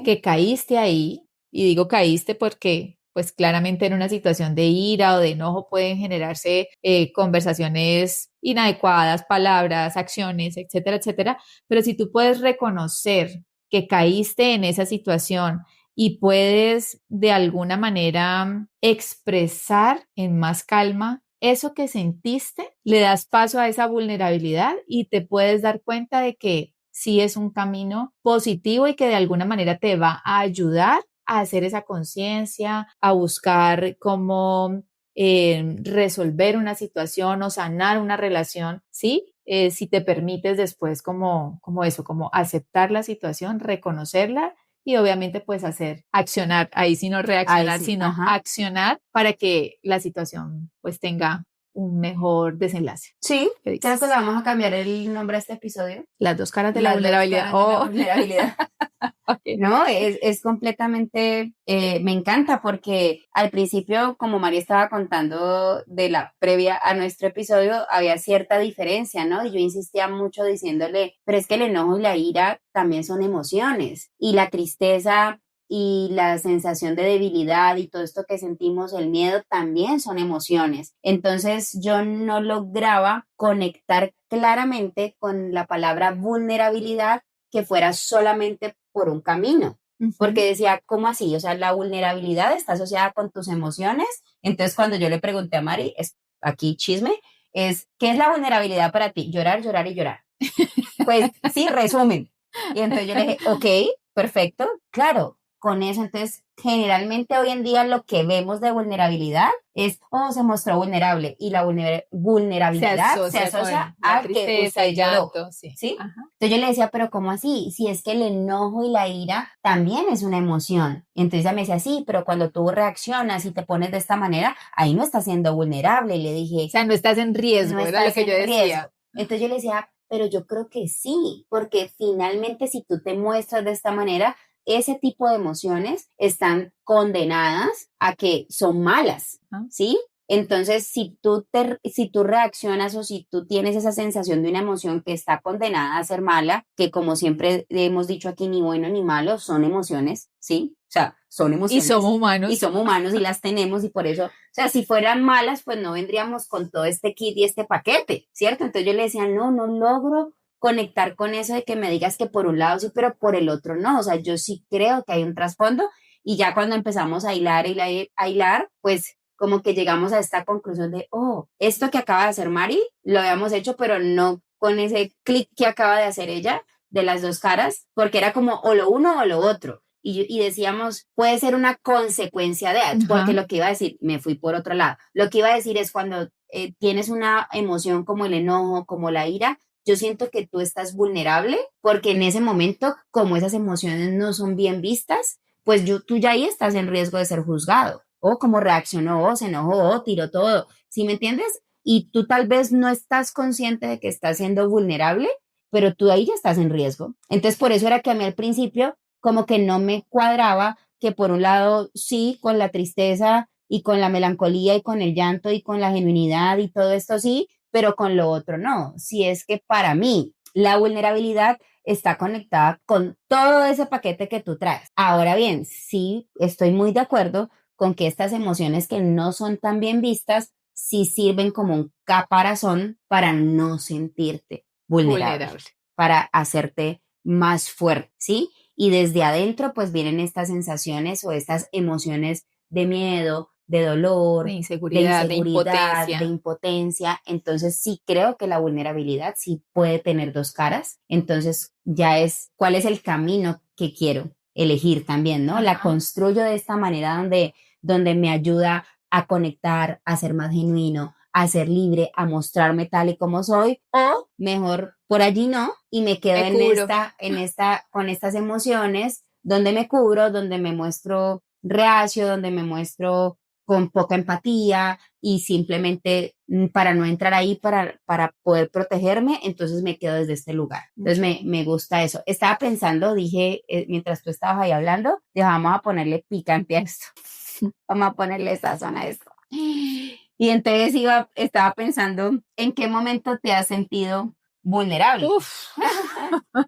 que caíste ahí, y digo caíste porque pues claramente en una situación de ira o de enojo pueden generarse conversaciones inadecuadas, palabras, acciones, etcétera, etcétera. Pero si tú puedes reconocer que caíste en esa situación y puedes de alguna manera expresar en más calma eso que sentiste, le das paso a esa vulnerabilidad y te puedes dar cuenta de que sí es un camino positivo y que de alguna manera te va a ayudar a hacer esa conciencia, a buscar cómo resolver una situación o sanar una relación, ¿sí? si te permites después como eso, como aceptar la situación, reconocerla y obviamente pues accionar, ahí sí no reaccionar, sí, sino ajá. accionar para que la situación pues tenga un mejor desenlace. Sí, ¿Qué creo que dices? le vamos a cambiar el nombre a este episodio. Las dos caras de la Las dos vulnerabilidad. caras de la Oh, vulnerabilidad. ok. No, es completamente, me encanta porque al principio, como María estaba contando de la previa a nuestro episodio, había cierta diferencia, ¿no? Y yo insistía mucho diciéndole, pero es que el enojo y la ira también son emociones y la tristeza y la sensación de debilidad y todo esto que sentimos, el miedo, también son emociones. Entonces yo no lograba conectar claramente con la palabra vulnerabilidad que fuera solamente por un camino, porque decía, ¿cómo así? O sea, la vulnerabilidad está asociada con tus emociones. Entonces, cuando yo le pregunté a Mari, aquí chisme, ¿qué es la vulnerabilidad para ti? Llorar, llorar y llorar. Pues sí, resumen. Y entonces yo le dije, ok, perfecto, claro, con eso. Entonces, generalmente hoy en día lo que vemos de vulnerabilidad es, oh, se mostró vulnerable. Y la vulnerabilidad se asocia con la a que tristeza, usted el lloró, llanto, sí. ¿sí? Ajá. Entonces yo le decía, pero ¿cómo así? Si es que el enojo y la ira también es una emoción. Entonces ella me decía, sí, pero cuando tú reaccionas y te pones de esta manera, ahí no estás siendo vulnerable. Y le dije, O sea, no estás en riesgo, no era lo estás que yo en riesgo. decía. Entonces yo le decía, pero yo creo que sí, porque finalmente si tú te muestras de esta manera, ese tipo de emociones están condenadas a que son malas, Ajá. ¿sí? Entonces, si tú reaccionas o si tú tienes esa sensación de una emoción que está condenada a ser mala, que como siempre hemos dicho aquí, ni bueno ni malo, son emociones, ¿sí? O sea, son Y emociones. somos Y humanos. somos humanos y las tenemos y por eso, o sea, si fueran malas, pues no vendríamos con todo este kit y este paquete, ¿cierto? Entonces yo le decía, no logro conectar con eso de que me digas que por un lado sí, pero por el otro no. O sea, yo sí creo que hay un trasfondo y ya cuando empezamos a hilar, pues como que llegamos a esta conclusión de, oh, esto que acaba de hacer Mari, lo habíamos hecho, pero no con ese clic que acaba de hacer ella de las dos caras, porque era como o lo uno o lo otro. Y decíamos, puede ser una consecuencia de, porque lo que iba a decir, me fui por otro lado. Lo que iba a decir es cuando tienes una emoción como el enojo, como la ira, yo siento que tú estás vulnerable porque en ese momento, como esas emociones no son bien vistas, pues tú ya ahí estás en riesgo de ser juzgado. O cómo reaccionó, o se enojó, o tiró todo. ¿Sí me entiendes? Y tú tal vez no estás consciente de que estás siendo vulnerable, pero tú ahí ya estás en riesgo. Entonces, por eso era que a mí al principio como que no me cuadraba que por un lado sí, con la tristeza y con la melancolía y con el llanto y con la genuinidad y todo esto sí, pero con lo otro no. Si es que para mí la vulnerabilidad está conectada con todo ese paquete que tú traes. Ahora bien, sí, estoy muy de acuerdo con que estas emociones que no son tan bien vistas sí sirven como un caparazón para no sentirte vulnerable. Para hacerte más fuerte, ¿sí? Y desde adentro pues vienen estas sensaciones o estas emociones de miedo, de dolor, de inseguridad, de impotencia. Entonces sí creo que la vulnerabilidad sí puede tener dos caras. Entonces ya es cuál es el camino que quiero elegir también, ¿no? La construyo de esta manera donde me ayuda a conectar, a ser más genuino, a ser libre, a mostrarme tal y como soy, o mejor por allí no, y me quedo con estas emociones, donde me cubro, donde me muestro reacio, donde me muestro con poca empatía y simplemente para no entrar ahí, para poder protegerme, entonces me quedo desde este lugar. Entonces me gusta eso. Estaba pensando, dije, mientras tú estabas ahí hablando, dije, vamos a ponerle picante a esto. Vamos a ponerle sazón a esto. Y entonces estaba pensando, ¿en qué momento te has sentido vulnerable?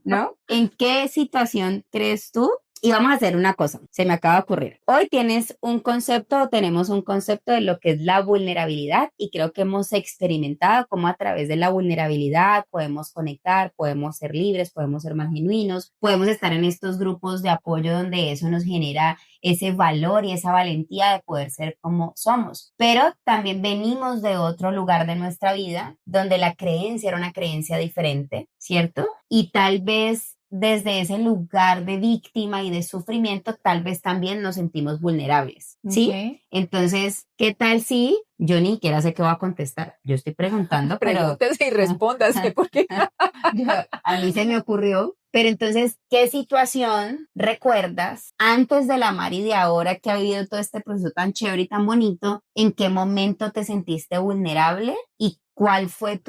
¿No? ¿En qué situación crees tú? Y vamos a hacer una cosa, se me acaba de ocurrir. Hoy tenemos un concepto de lo que es la vulnerabilidad y creo que hemos experimentado cómo a través de la vulnerabilidad podemos conectar, podemos ser libres, podemos ser más genuinos, podemos estar en estos grupos de apoyo donde eso nos genera ese valor y esa valentía de poder ser como somos. Pero también venimos de otro lugar de nuestra vida donde la creencia era una creencia diferente, ¿cierto? Y tal vez desde ese lugar de víctima y de sufrimiento, tal vez también nos sentimos vulnerables, ¿sí? Ok. Entonces, ¿qué tal si yo ni siquiera sé qué voy a contestar? Yo estoy preguntando, pero Pregúntese y respóndase, porque a mí se me ocurrió. Pero entonces, ¿qué situación recuerdas antes de la Mari de ahora que ha vivido todo este proceso tan chévere y tan bonito? ¿En qué momento te sentiste vulnerable y cuál fue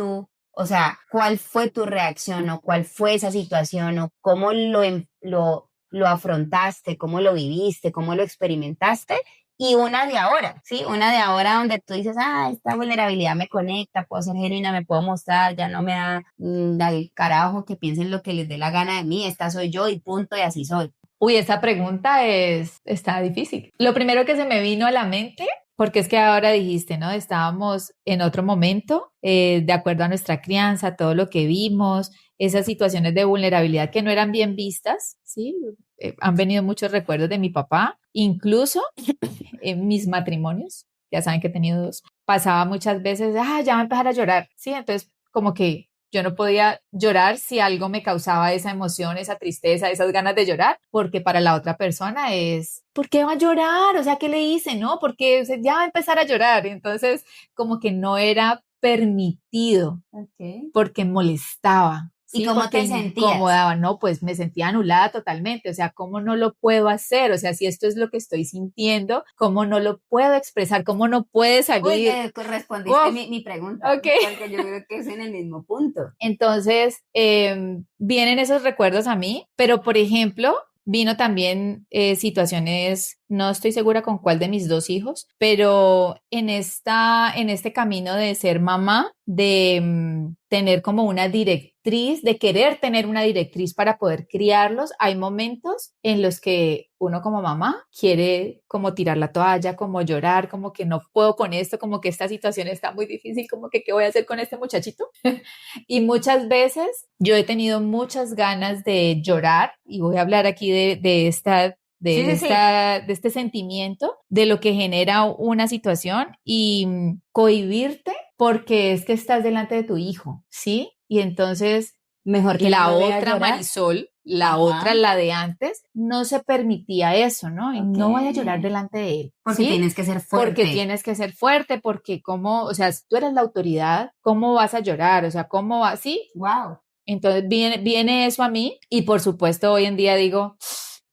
o sea, cuál fue tu reacción o cuál fue esa situación o cómo lo afrontaste, cómo lo viviste, cómo lo experimentaste? Y una de ahora, ¿sí? Una de ahora donde tú dices, esta vulnerabilidad me conecta, puedo ser genuina, me puedo mostrar, ya no me da al carajo que piensen lo que les dé la gana de mí, esta soy yo y punto, y así soy. uy, esta pregunta está difícil. Lo primero que se me vino a la mente, porque es que ahora dijiste, ¿no? Estábamos en otro momento, de acuerdo a nuestra crianza, todo lo que vimos, esas situaciones de vulnerabilidad que no eran bien vistas, ¿sí? Han venido muchos recuerdos de mi papá, incluso en mis matrimonios, ya saben que he tenido dos, pasaba muchas veces, ya va a empezar a llorar, ¿sí? Entonces, como que yo no podía llorar si algo me causaba esa emoción, esa tristeza, esas ganas de llorar, porque para la otra persona es, ¿por qué va a llorar? O sea, ¿qué le hice? ¿No? Porque ya va a empezar a llorar. Entonces, como que no era permitido, Okay. porque molestaba. ¿Y Sí, cómo porque te sentías? incomodaba, no, pues me sentía anulada totalmente, o sea, ¿cómo no lo puedo hacer? O sea, si esto es lo que estoy sintiendo, ¿cómo no lo puedo expresar? ¿Cómo no puede Uy, salir? respondiste Uf, mi pregunta, ok. porque yo creo que es en el mismo punto. Entonces, vienen esos recuerdos a mí, pero por ejemplo, vino también situaciones, no estoy segura con cuál de mis dos hijos, pero en este camino de ser mamá, de tener como una directriz, de querer tener una directriz para poder criarlos, hay momentos en los que uno como mamá quiere como tirar la toalla, como llorar, como que no puedo con esto, como que esta situación está muy difícil, como que qué voy a hacer con este muchachito. Y muchas veces yo he tenido muchas ganas de llorar, y voy a hablar aquí de Sí. de este sentimiento, de lo que genera una situación y cohibirte porque es que estás delante de tu hijo, ¿sí? Y entonces Mejor que no la lo vea otra llorar. Marisol, la Ajá. otra, la de antes, no se permitía eso, ¿no? Y no vaya a llorar delante de él, Porque ¿sí? tienes que ser fuerte. Porque tienes que ser fuerte, porque cómo, o sea, si tú eres la autoridad, ¿cómo vas a llorar? O sea, ¿cómo va? Sí. Wow. Entonces viene eso a mí y por supuesto hoy en día digo,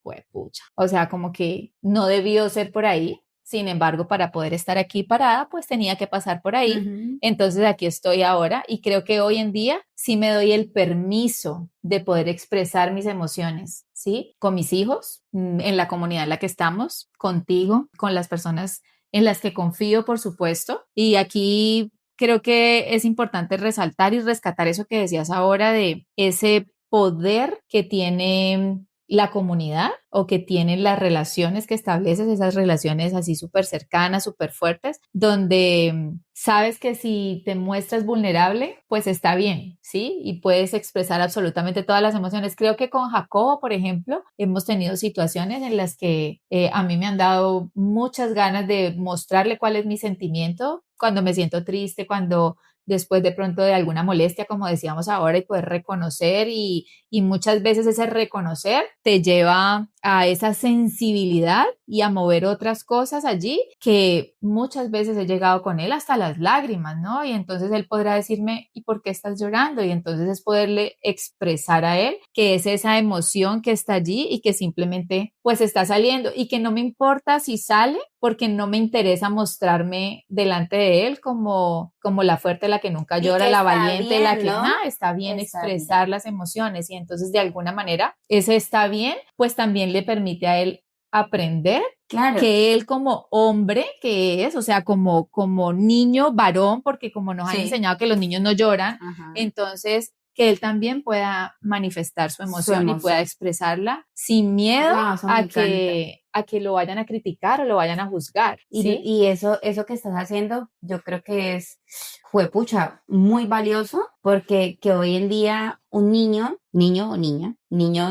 pues pucha, o sea, como que no debió ser por ahí. Sin embargo, para poder estar aquí parada, pues tenía que pasar por ahí. Entonces aquí estoy ahora y creo que hoy en día sí me doy el permiso de poder expresar mis emociones, ¿sí? Con mis hijos, en la comunidad en la que estamos, contigo, con las personas en las que confío, por supuesto. Y aquí creo que es importante resaltar y rescatar eso que decías ahora de ese poder que tiene la comunidad o que tienen las relaciones que estableces, esas relaciones así súper cercanas, súper fuertes, donde sabes que si te muestras vulnerable, pues está bien, ¿sí? Y puedes expresar absolutamente todas las emociones. Creo que con Jacobo, por ejemplo, hemos tenido situaciones en las que a mí me han dado muchas ganas de mostrarle cuál es mi sentimiento, cuando me siento triste, cuando después de pronto de alguna molestia, como decíamos ahora, y poder reconocer y muchas veces ese reconocer te lleva a esa sensibilidad y a mover otras cosas allí que muchas veces he llegado con él hasta las lágrimas, ¿no? Y entonces él podrá decirme, ¿y por qué estás llorando? Y entonces es poderle expresar a él que es esa emoción que está allí y que simplemente pues está saliendo y que no me importa si sale porque no me interesa mostrarme delante de él como la fuerte, la que nunca llora, la valiente, bien, la que ¿no? Está bien Está expresar las emociones y entonces de alguna manera ese está bien, pues también le permite a él aprender Claro. que él como hombre que es, o sea, como niño varón, porque como nos han enseñado que los niños no lloran, entonces que él también pueda manifestar su emoción y pueda expresarla sin miedo a que lo vayan a criticar o lo vayan a juzgar. ¿sí? Y eso que estás haciendo, yo creo que es, juepucha, muy valioso, porque que hoy en día un niño o niño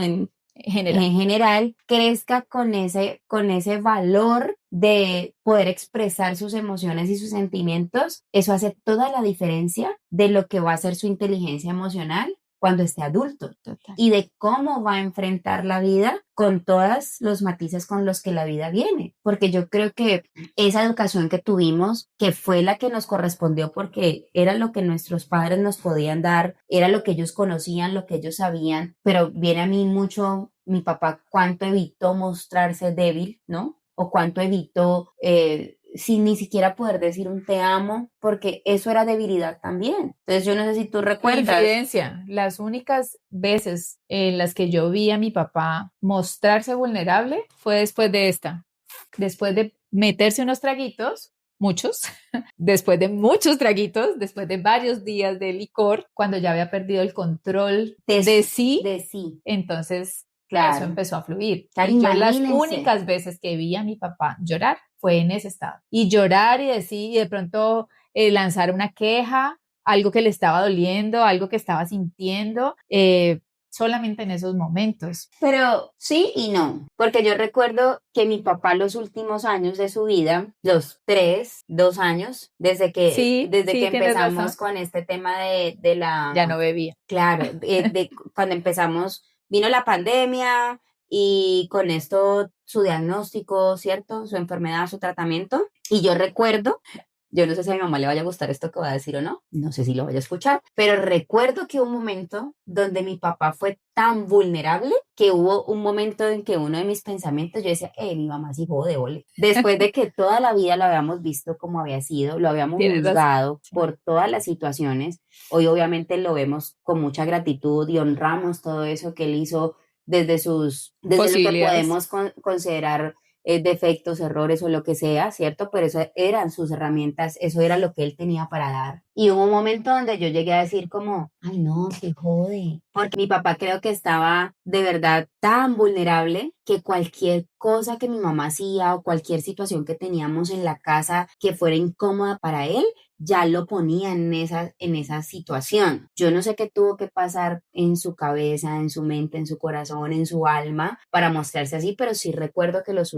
en general, crezca con ese valor de poder expresar sus emociones y sus sentimientos, eso hace toda la diferencia de lo que va a ser su inteligencia emocional cuando esté adulto Total. y de cómo va a enfrentar la vida con todos los matices con los que la vida viene. Porque yo creo que esa educación que tuvimos, que fue la que nos correspondió porque era lo que nuestros padres nos podían dar, era lo que ellos conocían, lo que ellos sabían, pero viene a mí mucho mi papá cuánto evitó mostrarse débil, ¿no? O cuánto evitó sin ni siquiera poder decir un te amo, porque eso era debilidad también. Entonces yo no sé si tú recuerdas. Infidencia, las únicas veces en las que yo vi a mi papá mostrarse vulnerable fue después de después de meterse unos traguitos, muchos, después de muchos traguitos, después de varios días de licor, cuando ya había perdido el control de sí, entonces claro. Eso empezó a fluir. Claro, Y yo las imagínense. únicas veces que vi a mi papá llorar fue en ese estado. Y llorar y decir, y de pronto lanzar una queja, algo que le estaba doliendo, algo que estaba sintiendo, solamente en esos momentos. Pero sí y no, porque yo recuerdo que mi papá los últimos años de su vida, los 2 años, desde que empezamos con este tema de la... Ya no bebía. Claro, cuando empezamos, vino la pandemia y con esto su diagnóstico, ¿cierto? Su enfermedad, su tratamiento. Y yo recuerdo... Yo no sé si a mi mamá le vaya a gustar esto que voy a decir o no, no sé si lo vaya a escuchar, pero recuerdo que hubo un momento donde mi papá fue tan vulnerable que hubo un momento en que uno de mis pensamientos, yo decía, mi mamá sí jode, ole. Después de que toda la vida lo habíamos visto como había sido, lo habíamos juzgado por todas las situaciones, hoy obviamente lo vemos con mucha gratitud y honramos todo eso que él hizo desde lo que podemos considerar defectos, errores o lo que sea, ¿cierto? Pero eso eran sus herramientas, eso era lo que él tenía para dar. Y hubo un momento donde yo llegué a decir como, ay no, qué jode. Porque mi papá creo que estaba de verdad tan vulnerable que cualquier cosa que mi mamá hacía o cualquier situación que teníamos en la casa que fuera incómoda para él, ya lo ponía en esa situación. Yo no sé qué tuvo que pasar en su cabeza, en su mente, en su corazón, en su alma para mostrarse así, pero sí recuerdo que los 2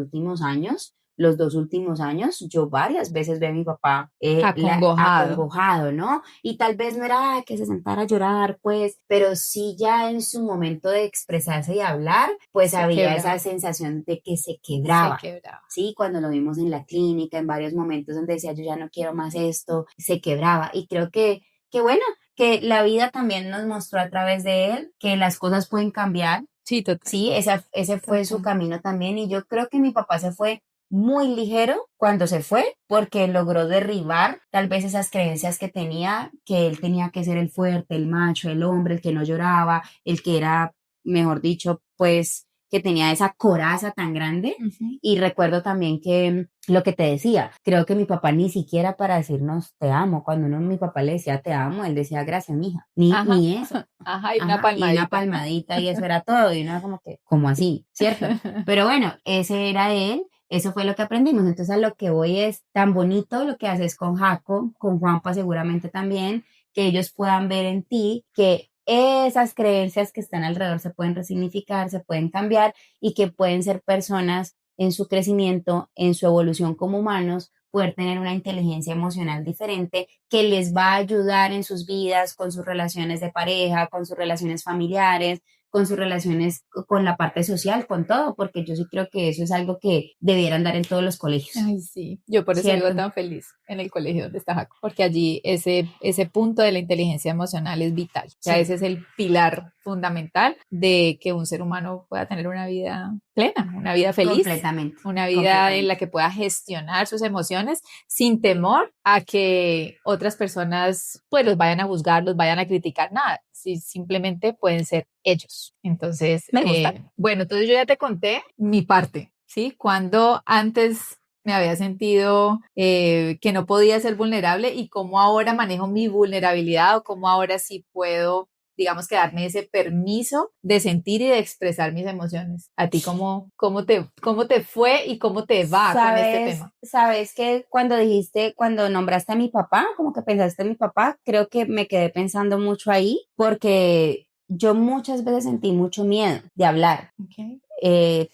últimos años, yo varias veces veo a mi papá acongojado, ¿no? Y tal vez no era que se sentara a llorar, pues, pero sí ya en su momento de expresarse y hablar, pues había esa sensación de que se quebraba. Sí, cuando lo vimos en la clínica, en varios momentos donde decía, yo ya no quiero más esto, se quebraba. Y creo que bueno, que la vida también nos mostró a través de él que las cosas pueden cambiar. Sí, total. Sí, ese fue su camino también. Y yo creo que mi papá se fue muy ligero cuando se fue, porque logró derribar tal vez esas creencias que tenía, que él tenía que ser el fuerte, el macho, el hombre, el que no lloraba, el que era, mejor dicho, pues, que tenía esa coraza tan grande. Uh-huh. Y recuerdo también que lo que te decía, creo que mi papá ni siquiera para decirnos te amo, cuando mi papá le decía te amo, él decía gracias, mija, ni eso. Ajá, y una palmadita. Y una palmadita y eso era todo, y uno como que, como así, ¿cierto? Pero bueno, ese era él. Eso fue lo que aprendimos. Entonces a lo que voy es tan bonito lo que haces con Jaco, con Juanpa seguramente también, que ellos puedan ver en ti que esas creencias que están alrededor se pueden resignificar, se pueden cambiar y que pueden ser personas en su crecimiento, en su evolución como humanos, poder tener una inteligencia emocional diferente que les va a ayudar en sus vidas, con sus relaciones de pareja, con sus relaciones familiares, con sus relaciones con la parte social, con todo, porque yo sí creo que eso es algo que debieran dar en todos los colegios. Ay, sí, yo por eso vivo tan feliz en el colegio donde está Jaco, porque allí ese punto de la inteligencia emocional es vital, o sea, ese es el pilar fundamental de que un ser humano pueda tener una vida plena, una vida feliz, completamente, una vida en la que pueda gestionar sus emociones sin temor a que otras personas pues los vayan a juzgar, los vayan a criticar, nada, si simplemente pueden ser ellos. Entonces, me gusta. Bueno, entonces yo ya te conté mi parte, ¿sí? Cuando antes me había sentido que no podía ser vulnerable y cómo ahora manejo mi vulnerabilidad o cómo ahora sí puedo, digamos, que darme ese permiso de sentir y de expresar mis emociones. ¿A ti cómo te fue y cómo te va con este tema? Sabes que cuando nombraste a mi papá, como que pensaste en mi papá, creo que me quedé pensando mucho ahí porque yo muchas veces sentí mucho miedo de hablar. Okay.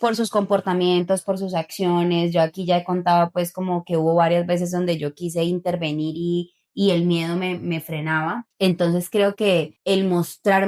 Por sus comportamientos, por sus acciones. Yo aquí ya he contado pues como que hubo varias veces donde yo quise intervenir y el miedo me frenaba. Entonces creo que el mostrar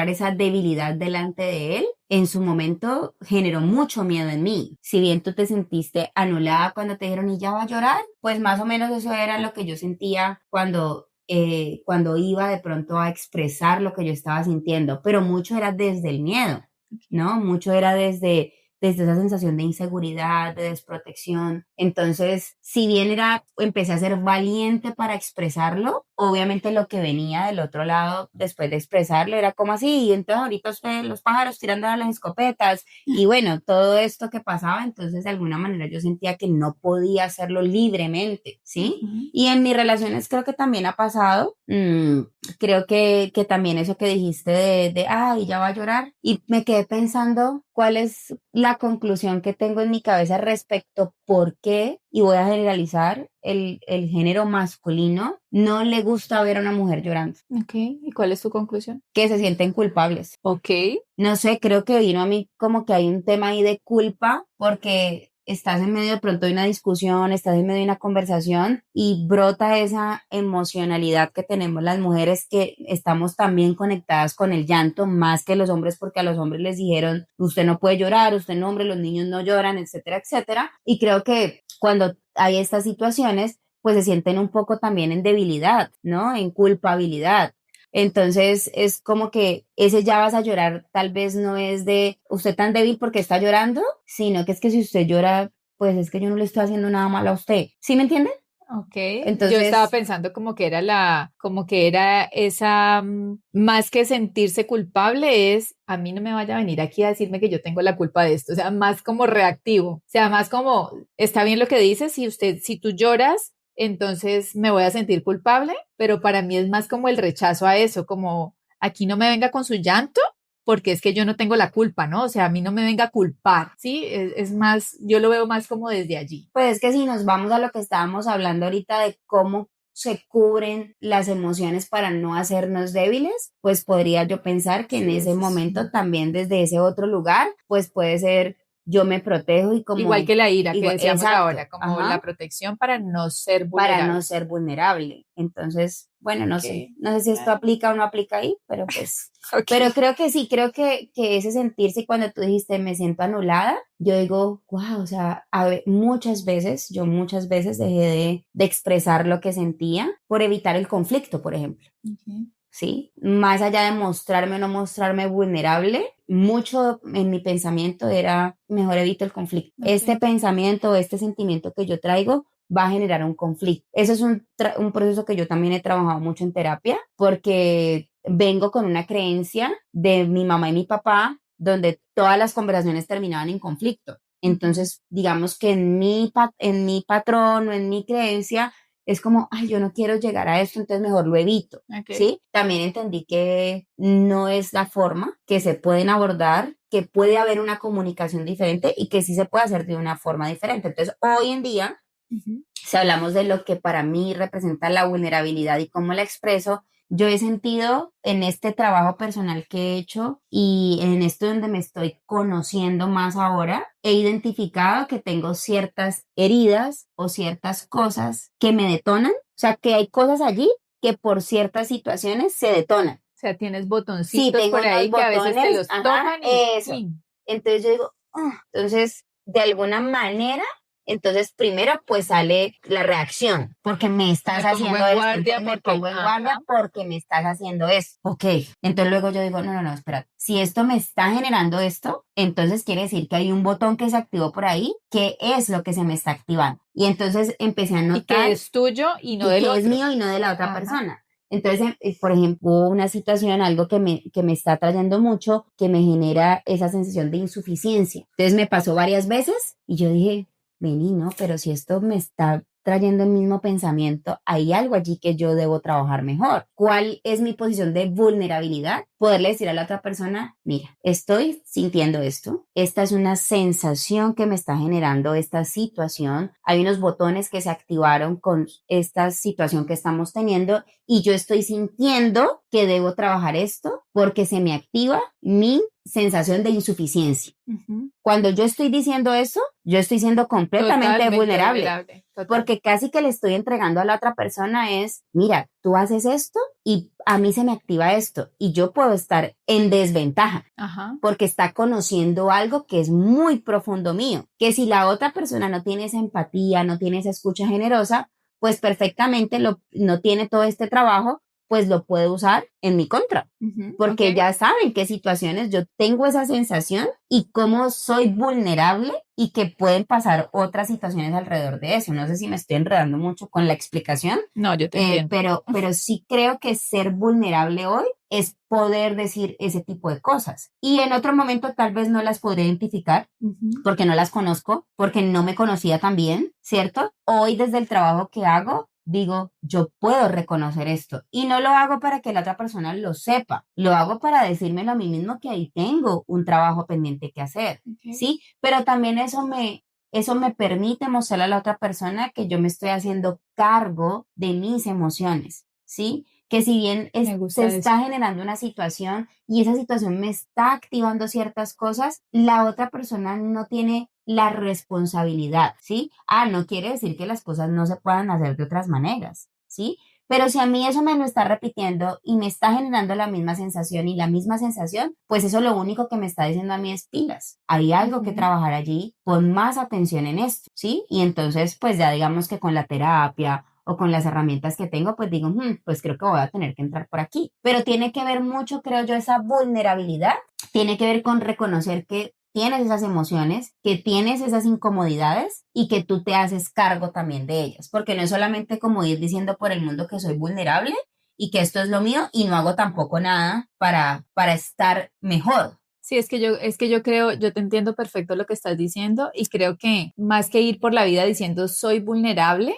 esa debilidad delante de él, en su momento generó mucho miedo en mí. Si bien tú te sentiste anulada cuando te dijeron y ya va a llorar, pues más o menos eso era lo que yo sentía cuando iba de pronto a expresar lo que yo estaba sintiendo, pero mucho era desde el miedo, ¿no? Mucho era desde esa sensación de inseguridad, de desprotección. Entonces, si bien empecé a ser valiente para expresarlo, obviamente lo que venía del otro lado después de expresarlo era como así, y entonces ahorita los pájaros tirando a las escopetas, y bueno, todo esto que pasaba, entonces de alguna manera yo sentía que no podía hacerlo libremente, ¿sí? Y en mis relaciones creo que también ha pasado, creo que también eso que dijiste ay, ya va a llorar, y me quedé pensando cuál es la conclusión que tengo en mi cabeza respecto por qué, y voy a generalizar, el género masculino no le gusta ver a una mujer llorando. Ok, ¿y cuál es tu conclusión? Que se sienten culpables. Ok. No sé, creo que vino a mí como que hay un tema ahí de culpa porque estás en medio de pronto de una discusión, estás en medio de una conversación y brota esa emocionalidad que tenemos las mujeres, que estamos también conectadas con el llanto más que los hombres, porque a los hombres les dijeron, usted no puede llorar, usted no hombre, los niños no lloran, etcétera, etcétera. Y creo que cuando hay estas situaciones, pues se sienten un poco también en debilidad, ¿no? En culpabilidad. Entonces es como que ese ya vas a llorar tal vez no es de usted tan débil porque está llorando, sino que es que si usted llora, pues es que yo no le estoy haciendo nada malo a usted. ¿Sí me entiende? Ok, Entonces, yo estaba pensando como que era esa, más que sentirse culpable es, a mí no me vaya a venir aquí a decirme que yo tengo la culpa de esto, o sea, más como reactivo, o sea, más como, está bien lo que dices, si tú lloras, entonces me voy a sentir culpable, pero para mí es más como el rechazo a eso, como aquí no me venga con su llanto, porque es que yo no tengo la culpa, ¿no? O sea, a mí no me venga a culpar, ¿sí? Es más, yo lo veo más como desde allí. pues es que si nos vamos a lo que estábamos hablando ahorita de cómo se cubren las emociones para no hacernos débiles, pues podría yo pensar que en ese momento también desde ese otro lugar, pues puede ser yo me protejo y como... Igual que la ira que igual, decíamos exacto, ahora, como la ajá, protección para no ser para no vulnerables. ser vulnerable. Entonces, bueno, no sé, Ok, no sé si esto aplica o no aplica ahí, pero pues, ok. pero creo que sí, creo que ese sentirse cuando tú dijiste me siento anulada, yo digo, wow, o sea, yo muchas veces dejé de expresar lo que sentía por evitar el conflicto, por ejemplo. Ok. ¿Sí? Más allá de mostrarme o no mostrarme vulnerable, mucho en mi pensamiento era, mejor evito el conflicto. Ok. Este pensamiento, este sentimiento que yo traigo va a generar un conflicto. Eso es un proceso que yo también he trabajado mucho en terapia, porque vengo con una creencia de mi mamá y mi papá, donde todas las conversaciones terminaban en conflicto. Entonces, digamos que en mi patrón o en mi creencia, es como, ay, yo no quiero llegar a esto, entonces mejor lo evito, Ok. ¿sí? También entendí que no es la forma, que se pueden abordar, que puede haber una comunicación diferente y que sí se puede hacer de una forma diferente. Entonces, hoy en día, Ujú. si hablamos de lo que para mí representa la vulnerabilidad y cómo la expreso, yo he sentido en este trabajo personal que he hecho y en esto donde me estoy conociendo más ahora, he identificado que tengo ciertas heridas o ciertas cosas que me detonan. O sea, que hay cosas allí que por ciertas situaciones se detonan. O sea, tienes Sí, botoncitos tengo por unos ahí que a veces te botones, los ajá, tocan y eso. ¡pin! Entonces yo digo, "Ah". Entonces, de alguna manera, entonces primero pues sale la reacción, porque me estás Me pongo haciendo en esto, guardia entonces me porque, pongo en guardia ajá, porque me estás haciendo esto. Ok, entonces luego yo digo, no, no, no, espera, si esto me está generando esto, entonces quiere decir que hay un botón que se activó por ahí, que es lo que se me está activando. Y entonces empecé a y que notar es tuyo y no y del que es otro. mío y no de la otra Ajá. persona. Entonces, por ejemplo, hubo una situación, algo que me está trayendo mucho, que me genera esa sensación de insuficiencia. Entonces me pasó varias veces y yo dije, vení, no, pero si esto me está trayendo el mismo pensamiento, hay algo allí que yo debo trabajar mejor. ¿Cuál es mi posición de vulnerabilidad? poderle decir a la otra persona, mira, estoy sintiendo esto, esta es una sensación que me está generando esta situación, hay unos botones que se activaron con esta situación que estamos teniendo y yo estoy sintiendo que debo trabajar esto porque se me activa mi sensación de insuficiencia. Cuando yo estoy diciendo eso, yo estoy siendo completamente vulnerable. Porque casi que le estoy entregando a la otra persona es, mira, tú haces esto y a mí se me activa esto y yo puedo estar en desventaja porque está conociendo algo que es muy profundo mío, que si la otra persona no tiene esa empatía, no tiene esa escucha generosa, pues perfectamente no tiene todo este trabajo, pues lo puede usar en mi contra, porque ya saben qué situaciones yo tengo esa sensación y cómo soy vulnerable y que pueden pasar otras situaciones alrededor de eso. No sé si me estoy enredando mucho con la explicación. No, yo te entiendo. Pero sí creo que ser vulnerable hoy es poder decir ese tipo de cosas. Y en otro momento tal vez no las podré identificar porque no las conozco, porque no me conocía tan bien, ¿cierto? Hoy desde el trabajo que hago, digo, yo puedo reconocer esto y no lo hago para que la otra persona lo sepa, lo hago para decírmelo a mí mismo que ahí tengo un trabajo pendiente que hacer, ¿sí? Pero también eso me permite mostrarle a la otra persona que yo me estoy haciendo cargo de mis emociones, ¿sí? Que si bien se está generando una situación y esa situación me está activando ciertas cosas, la otra persona no tiene la responsabilidad, ¿sí? No quiere decir que las cosas no se puedan hacer de otras maneras, ¿sí? Pero si a mí eso me lo está repitiendo y me está generando la misma sensación y la misma sensación, pues eso lo único que me está diciendo a mí es pilas. Hay algo que trabajar allí, pon más atención en esto, ¿sí? Y entonces, pues ya digamos que con la terapia o con las herramientas que tengo, pues digo, pues creo que voy a tener que entrar por aquí. Pero tiene que ver mucho, creo yo, esa vulnerabilidad, tiene que ver con reconocer que tienes esas emociones, que tienes esas incomodidades y que tú te haces cargo también de ellas, porque no es solamente como ir diciendo por el mundo que soy vulnerable y que esto es lo mío y no hago tampoco nada para estar mejor. Sí, es que yo creo, yo te entiendo perfecto lo que estás diciendo y creo que más que ir por la vida diciendo soy vulnerable,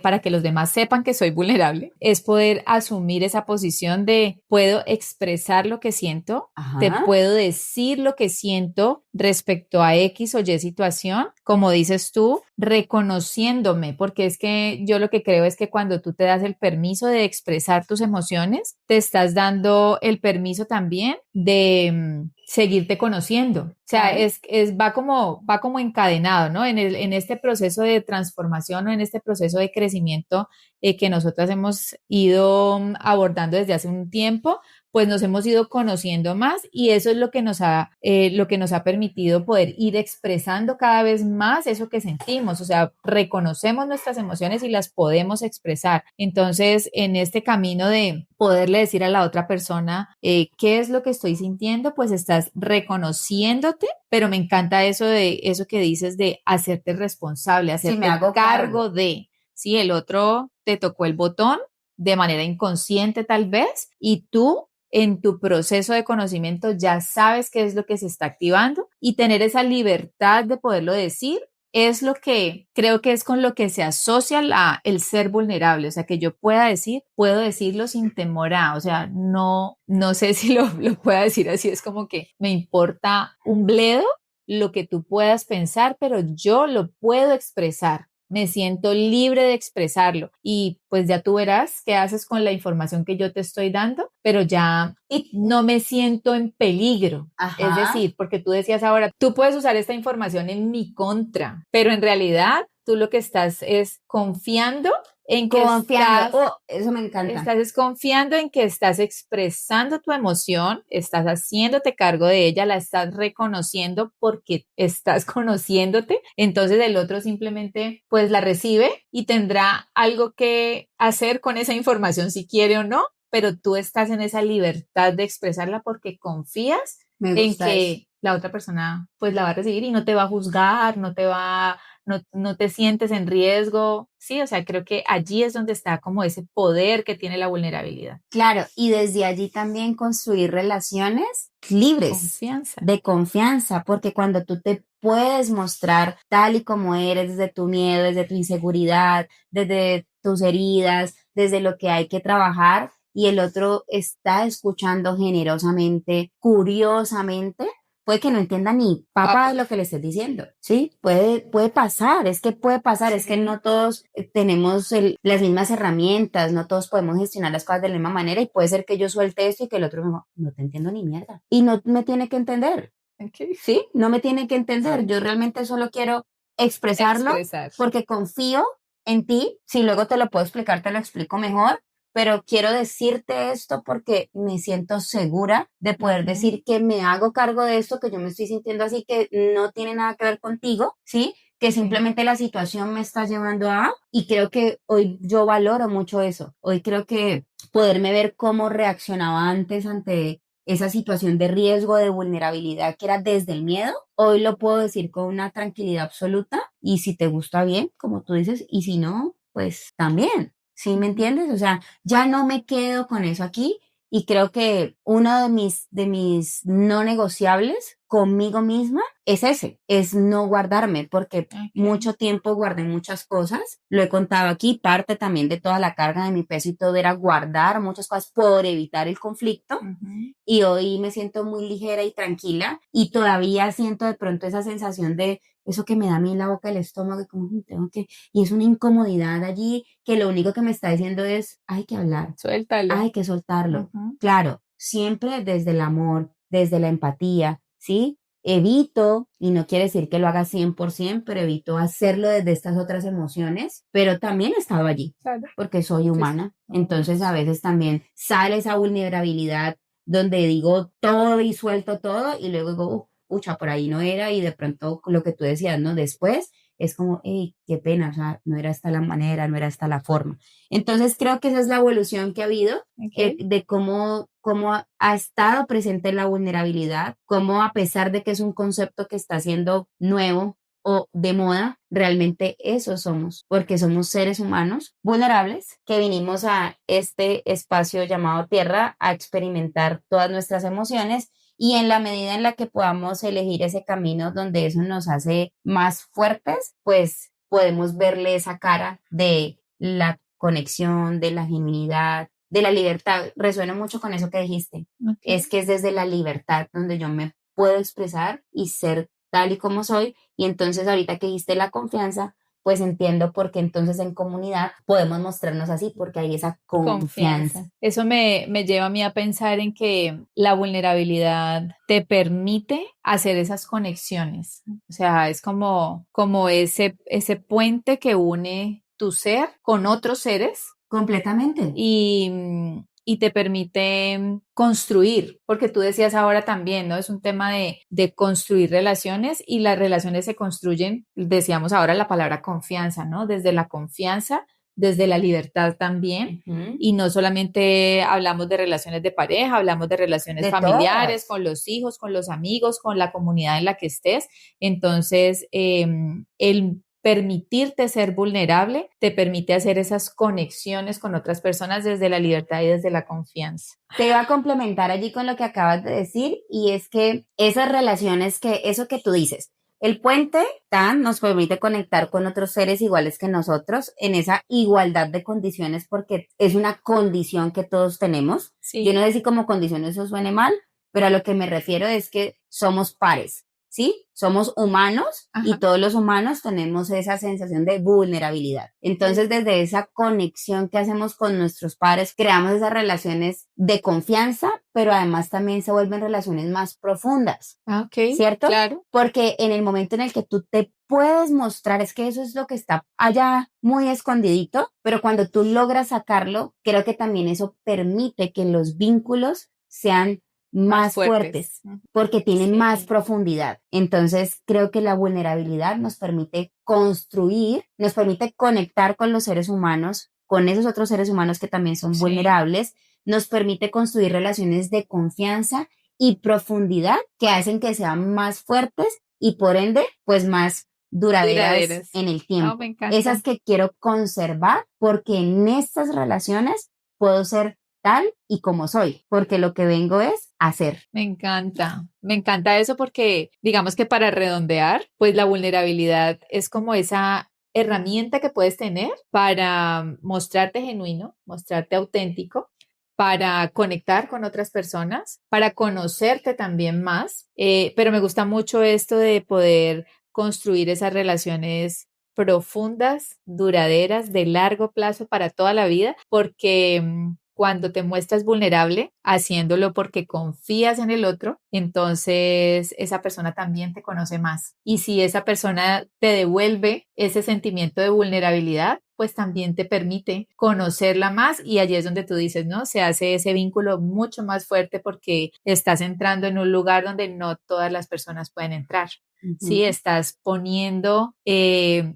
para que los demás sepan que soy vulnerable, es poder asumir esa posición de puedo expresar lo que siento, te puedo decir lo que siento respecto a X o Y situación, como dices tú, reconociéndome, porque es que yo lo que creo es que cuando tú te das el permiso de expresar tus emociones, te estás dando el permiso también de seguirte conociendo. O sea, va como encadenado, ¿no? En este proceso de transformación o en este proceso de crecimiento que nosotras hemos ido abordando desde hace un tiempo, pues nos hemos ido conociendo más y eso es lo que nos ha permitido poder ir expresando cada vez más eso que sentimos, o sea, reconocemos nuestras emociones y las podemos expresar. Entonces, en este camino de poderle decir a la otra persona qué es lo que estoy sintiendo, pues estás reconociéndote, pero me encanta eso que dices de hacerte responsable, hacerte me hago cargo de, si el otro te tocó el botón de manera inconsciente tal vez y tú en tu proceso de conocimiento ya sabes qué es lo que se está activando y tener esa libertad de poderlo decir es lo que creo que es con lo que se asocia el ser vulnerable, o sea, que yo puedo decirlo sin temor o sea, no sé si lo pueda decir así, es como que me importa un bledo lo que tú puedas pensar, pero yo lo puedo expresar. Me siento libre de expresarlo y pues ya tú verás qué haces con la información que yo te estoy dando, pero ya no me siento en peligro. Es decir, porque tú decías ahora, tú puedes usar esta información en mi contra, pero en realidad tú lo que estás es confiando en que eso me encanta. Estás confiando en que estás expresando tu emoción, estás haciéndote cargo de ella, la estás reconociendo porque estás conociéndote. Entonces el otro simplemente pues la recibe y tendrá algo que hacer con esa información si quiere o no, pero tú estás en esa libertad de expresarla porque confías en que la otra persona pues la va a recibir y no te va a juzgar, no te sientes en riesgo, sí, o sea, creo que allí es donde está como ese poder que tiene la vulnerabilidad. Claro, y desde allí también construir relaciones libres, de confianza, porque cuando tú te puedes mostrar tal y como eres, desde tu miedo, desde tu inseguridad, desde tus heridas, desde lo que hay que trabajar, y el otro está escuchando generosamente, curiosamente, puede que no entienda ni papa de lo que le estés diciendo, ¿sí? Puede pasar, es que puede pasar, es que no todos tenemos las mismas herramientas, no todos podemos gestionar las cosas de la misma manera y puede ser que yo suelte esto y que el otro me diga, no te entiendo ni mierda. Y no me tiene que entender, ¿sí? No me tiene que entender, yo realmente solo quiero expresarlo porque confío en ti, si luego te lo puedo explicar, te lo explico mejor, pero quiero decirte esto porque me siento segura de poder decir que me hago cargo de esto, que yo me estoy sintiendo así, que no tiene nada que ver contigo, ¿sí? Que simplemente la situación me está llevando a, y creo que hoy yo valoro mucho eso. Hoy creo que poderme ver cómo reaccionaba antes ante esa situación de riesgo, de vulnerabilidad que era desde el miedo, hoy lo puedo decir con una tranquilidad absoluta y si te gusta bien, como tú dices, y si no, pues también. ¿Sí me entiendes? O sea, ya no me quedo con eso aquí y creo que uno de mis no negociables conmigo misma es ese, es no guardarme, porque mucho tiempo guardé muchas cosas, lo he contado aquí, parte también de toda la carga de mi peso y todo era guardar muchas cosas por evitar el conflicto y hoy me siento muy ligera y tranquila y todavía siento de pronto esa sensación de eso que me da a mí en la boca del estómago y como tengo que y es una incomodidad allí que lo único que me está diciendo es, hay que hablar, Suéltalo. hay que soltarlo. Claro, siempre desde el amor, desde la empatía, ¿sí? Evito, y no quiere decir que lo haga 100%, pero evito hacerlo desde estas otras emociones, pero también he estado allí, porque soy humana. Entonces a veces también sale esa vulnerabilidad donde digo todo y suelto todo y luego digo, pucha, por ahí no era y de pronto lo que tú decías, ¿no? Después es como, hey, qué pena, o sea, no era esta la manera, no era esta la forma. Entonces creo que esa es la evolución que ha habido de cómo ha estado presente la vulnerabilidad, cómo a pesar de que es un concepto que está siendo nuevo o de moda, realmente eso somos, porque somos seres humanos vulnerables que vinimos a este espacio llamado Tierra a experimentar todas nuestras emociones y en la medida en la que podamos elegir ese camino donde eso nos hace más fuertes, pues podemos verle esa cara de la conexión, de la genuinidad, de la libertad. Resueno mucho con eso que dijiste. Es que es desde la libertad donde yo me puedo expresar y ser tal y como soy. Y entonces ahorita que dijiste la confianza, pues entiendo por qué entonces en comunidad podemos mostrarnos así, porque hay esa confianza. Eso me lleva a mí a pensar en que la vulnerabilidad te permite hacer esas conexiones. O sea, es como ese puente que une tu ser con otros seres. Completamente. Y te permite construir, porque tú decías ahora también, ¿no? Es un tema de construir relaciones y las relaciones se construyen, decíamos ahora la palabra confianza, ¿no? Desde la confianza, desde la libertad también, y no solamente hablamos de relaciones de pareja, hablamos de relaciones familiares, con los hijos, con los amigos, con la comunidad en la que estés. Entonces, el permitirte ser vulnerable te permite hacer esas conexiones con otras personas desde la libertad y desde la confianza. Te iba a complementar allí con lo que acabas de decir y es que esas relaciones eso que tú dices, el puente TAN nos permite conectar con otros seres iguales que nosotros en esa igualdad de condiciones porque es una condición que todos tenemos. Sí. Yo no sé si como condición eso suene mal, pero a lo que me refiero es que somos pares. ¿Sí? Somos humanos y todos los humanos tenemos esa sensación de vulnerabilidad. Entonces, desde esa conexión que hacemos con nuestros padres, creamos esas relaciones de confianza, pero además también se vuelven relaciones más profundas. ¿Cierto? Claro. Porque en el momento en el que tú te puedes mostrar, es que eso es lo que está allá muy escondidito, pero cuando tú logras sacarlo, creo que también eso permite que los vínculos sean más fuertes, porque tienen más profundidad. Entonces, creo que la vulnerabilidad nos permite construir, nos permite conectar con los seres humanos, con esos otros seres humanos que también son vulnerables, nos permite construir relaciones de confianza y profundidad que hacen que sean más fuertes y por ende, pues más duraderas en el tiempo. Me encanta. Esas que quiero conservar porque en estas relaciones puedo ser tal y como soy, porque lo que vengo es hacer. Me encanta eso porque digamos que para redondear, pues la vulnerabilidad es como esa herramienta que puedes tener para mostrarte genuino, mostrarte auténtico, para conectar con otras personas, para conocerte también más, pero me gusta mucho esto de poder construir esas relaciones profundas, duraderas, de largo plazo para toda la vida, porque cuando te muestras vulnerable, haciéndolo porque confías en el otro, entonces esa persona también te conoce más. Y si esa persona te devuelve ese sentimiento de vulnerabilidad, pues también te permite conocerla más y allí es donde tú dices, ¿no? Se hace ese vínculo mucho más fuerte porque estás entrando en un lugar donde no todas las personas pueden entrar. Sí, estás poniendo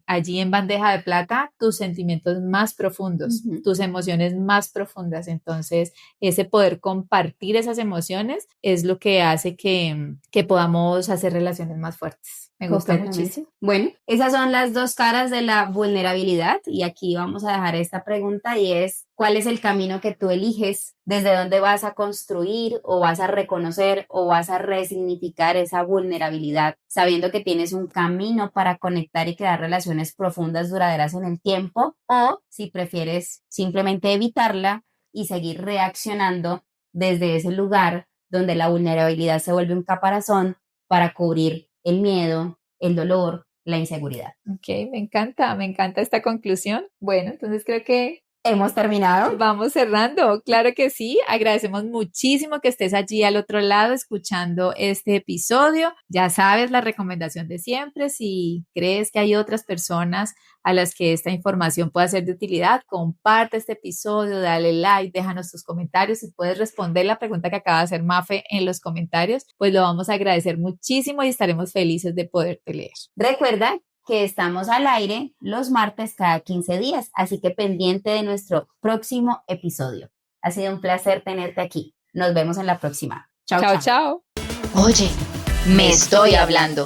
allí en bandeja de plata tus sentimientos más profundos, tus emociones más profundas. Entonces, ese poder compartir esas emociones es lo que hace que podamos hacer relaciones más fuertes. Me gusta muchísimo. Bueno, esas son las dos caras de la vulnerabilidad y aquí vamos a dejar esta pregunta y es, ¿cuál es el camino que tú eliges? ¿Desde dónde vas a construir o vas a reconocer o vas a resignificar esa vulnerabilidad, sabiendo que tienes un camino para conectar y crear relaciones profundas, duraderas en el tiempo? O si prefieres simplemente evitarla y seguir reaccionando desde ese lugar donde la vulnerabilidad se vuelve un caparazón para cubrir el miedo, el dolor, la inseguridad. Ok, me encanta esta conclusión. Bueno, entonces creo que ¿hemos terminado? Vamos cerrando, claro que sí. Agradecemos muchísimo que estés allí al otro lado escuchando este episodio. Ya sabes la recomendación de siempre. Si crees que hay otras personas a las que esta información pueda ser de utilidad, comparte este episodio, dale like, déjanos tus comentarios. Si puedes responder la pregunta que acaba de hacer Mafe en los comentarios, pues lo vamos a agradecer muchísimo y estaremos felices de poderte leer. Recuerda que estamos al aire los martes cada 15 días, así que pendiente de nuestro próximo episodio. Ha sido un placer tenerte aquí. Nos vemos en la próxima. Chao, chao. Oye, me estoy hablando.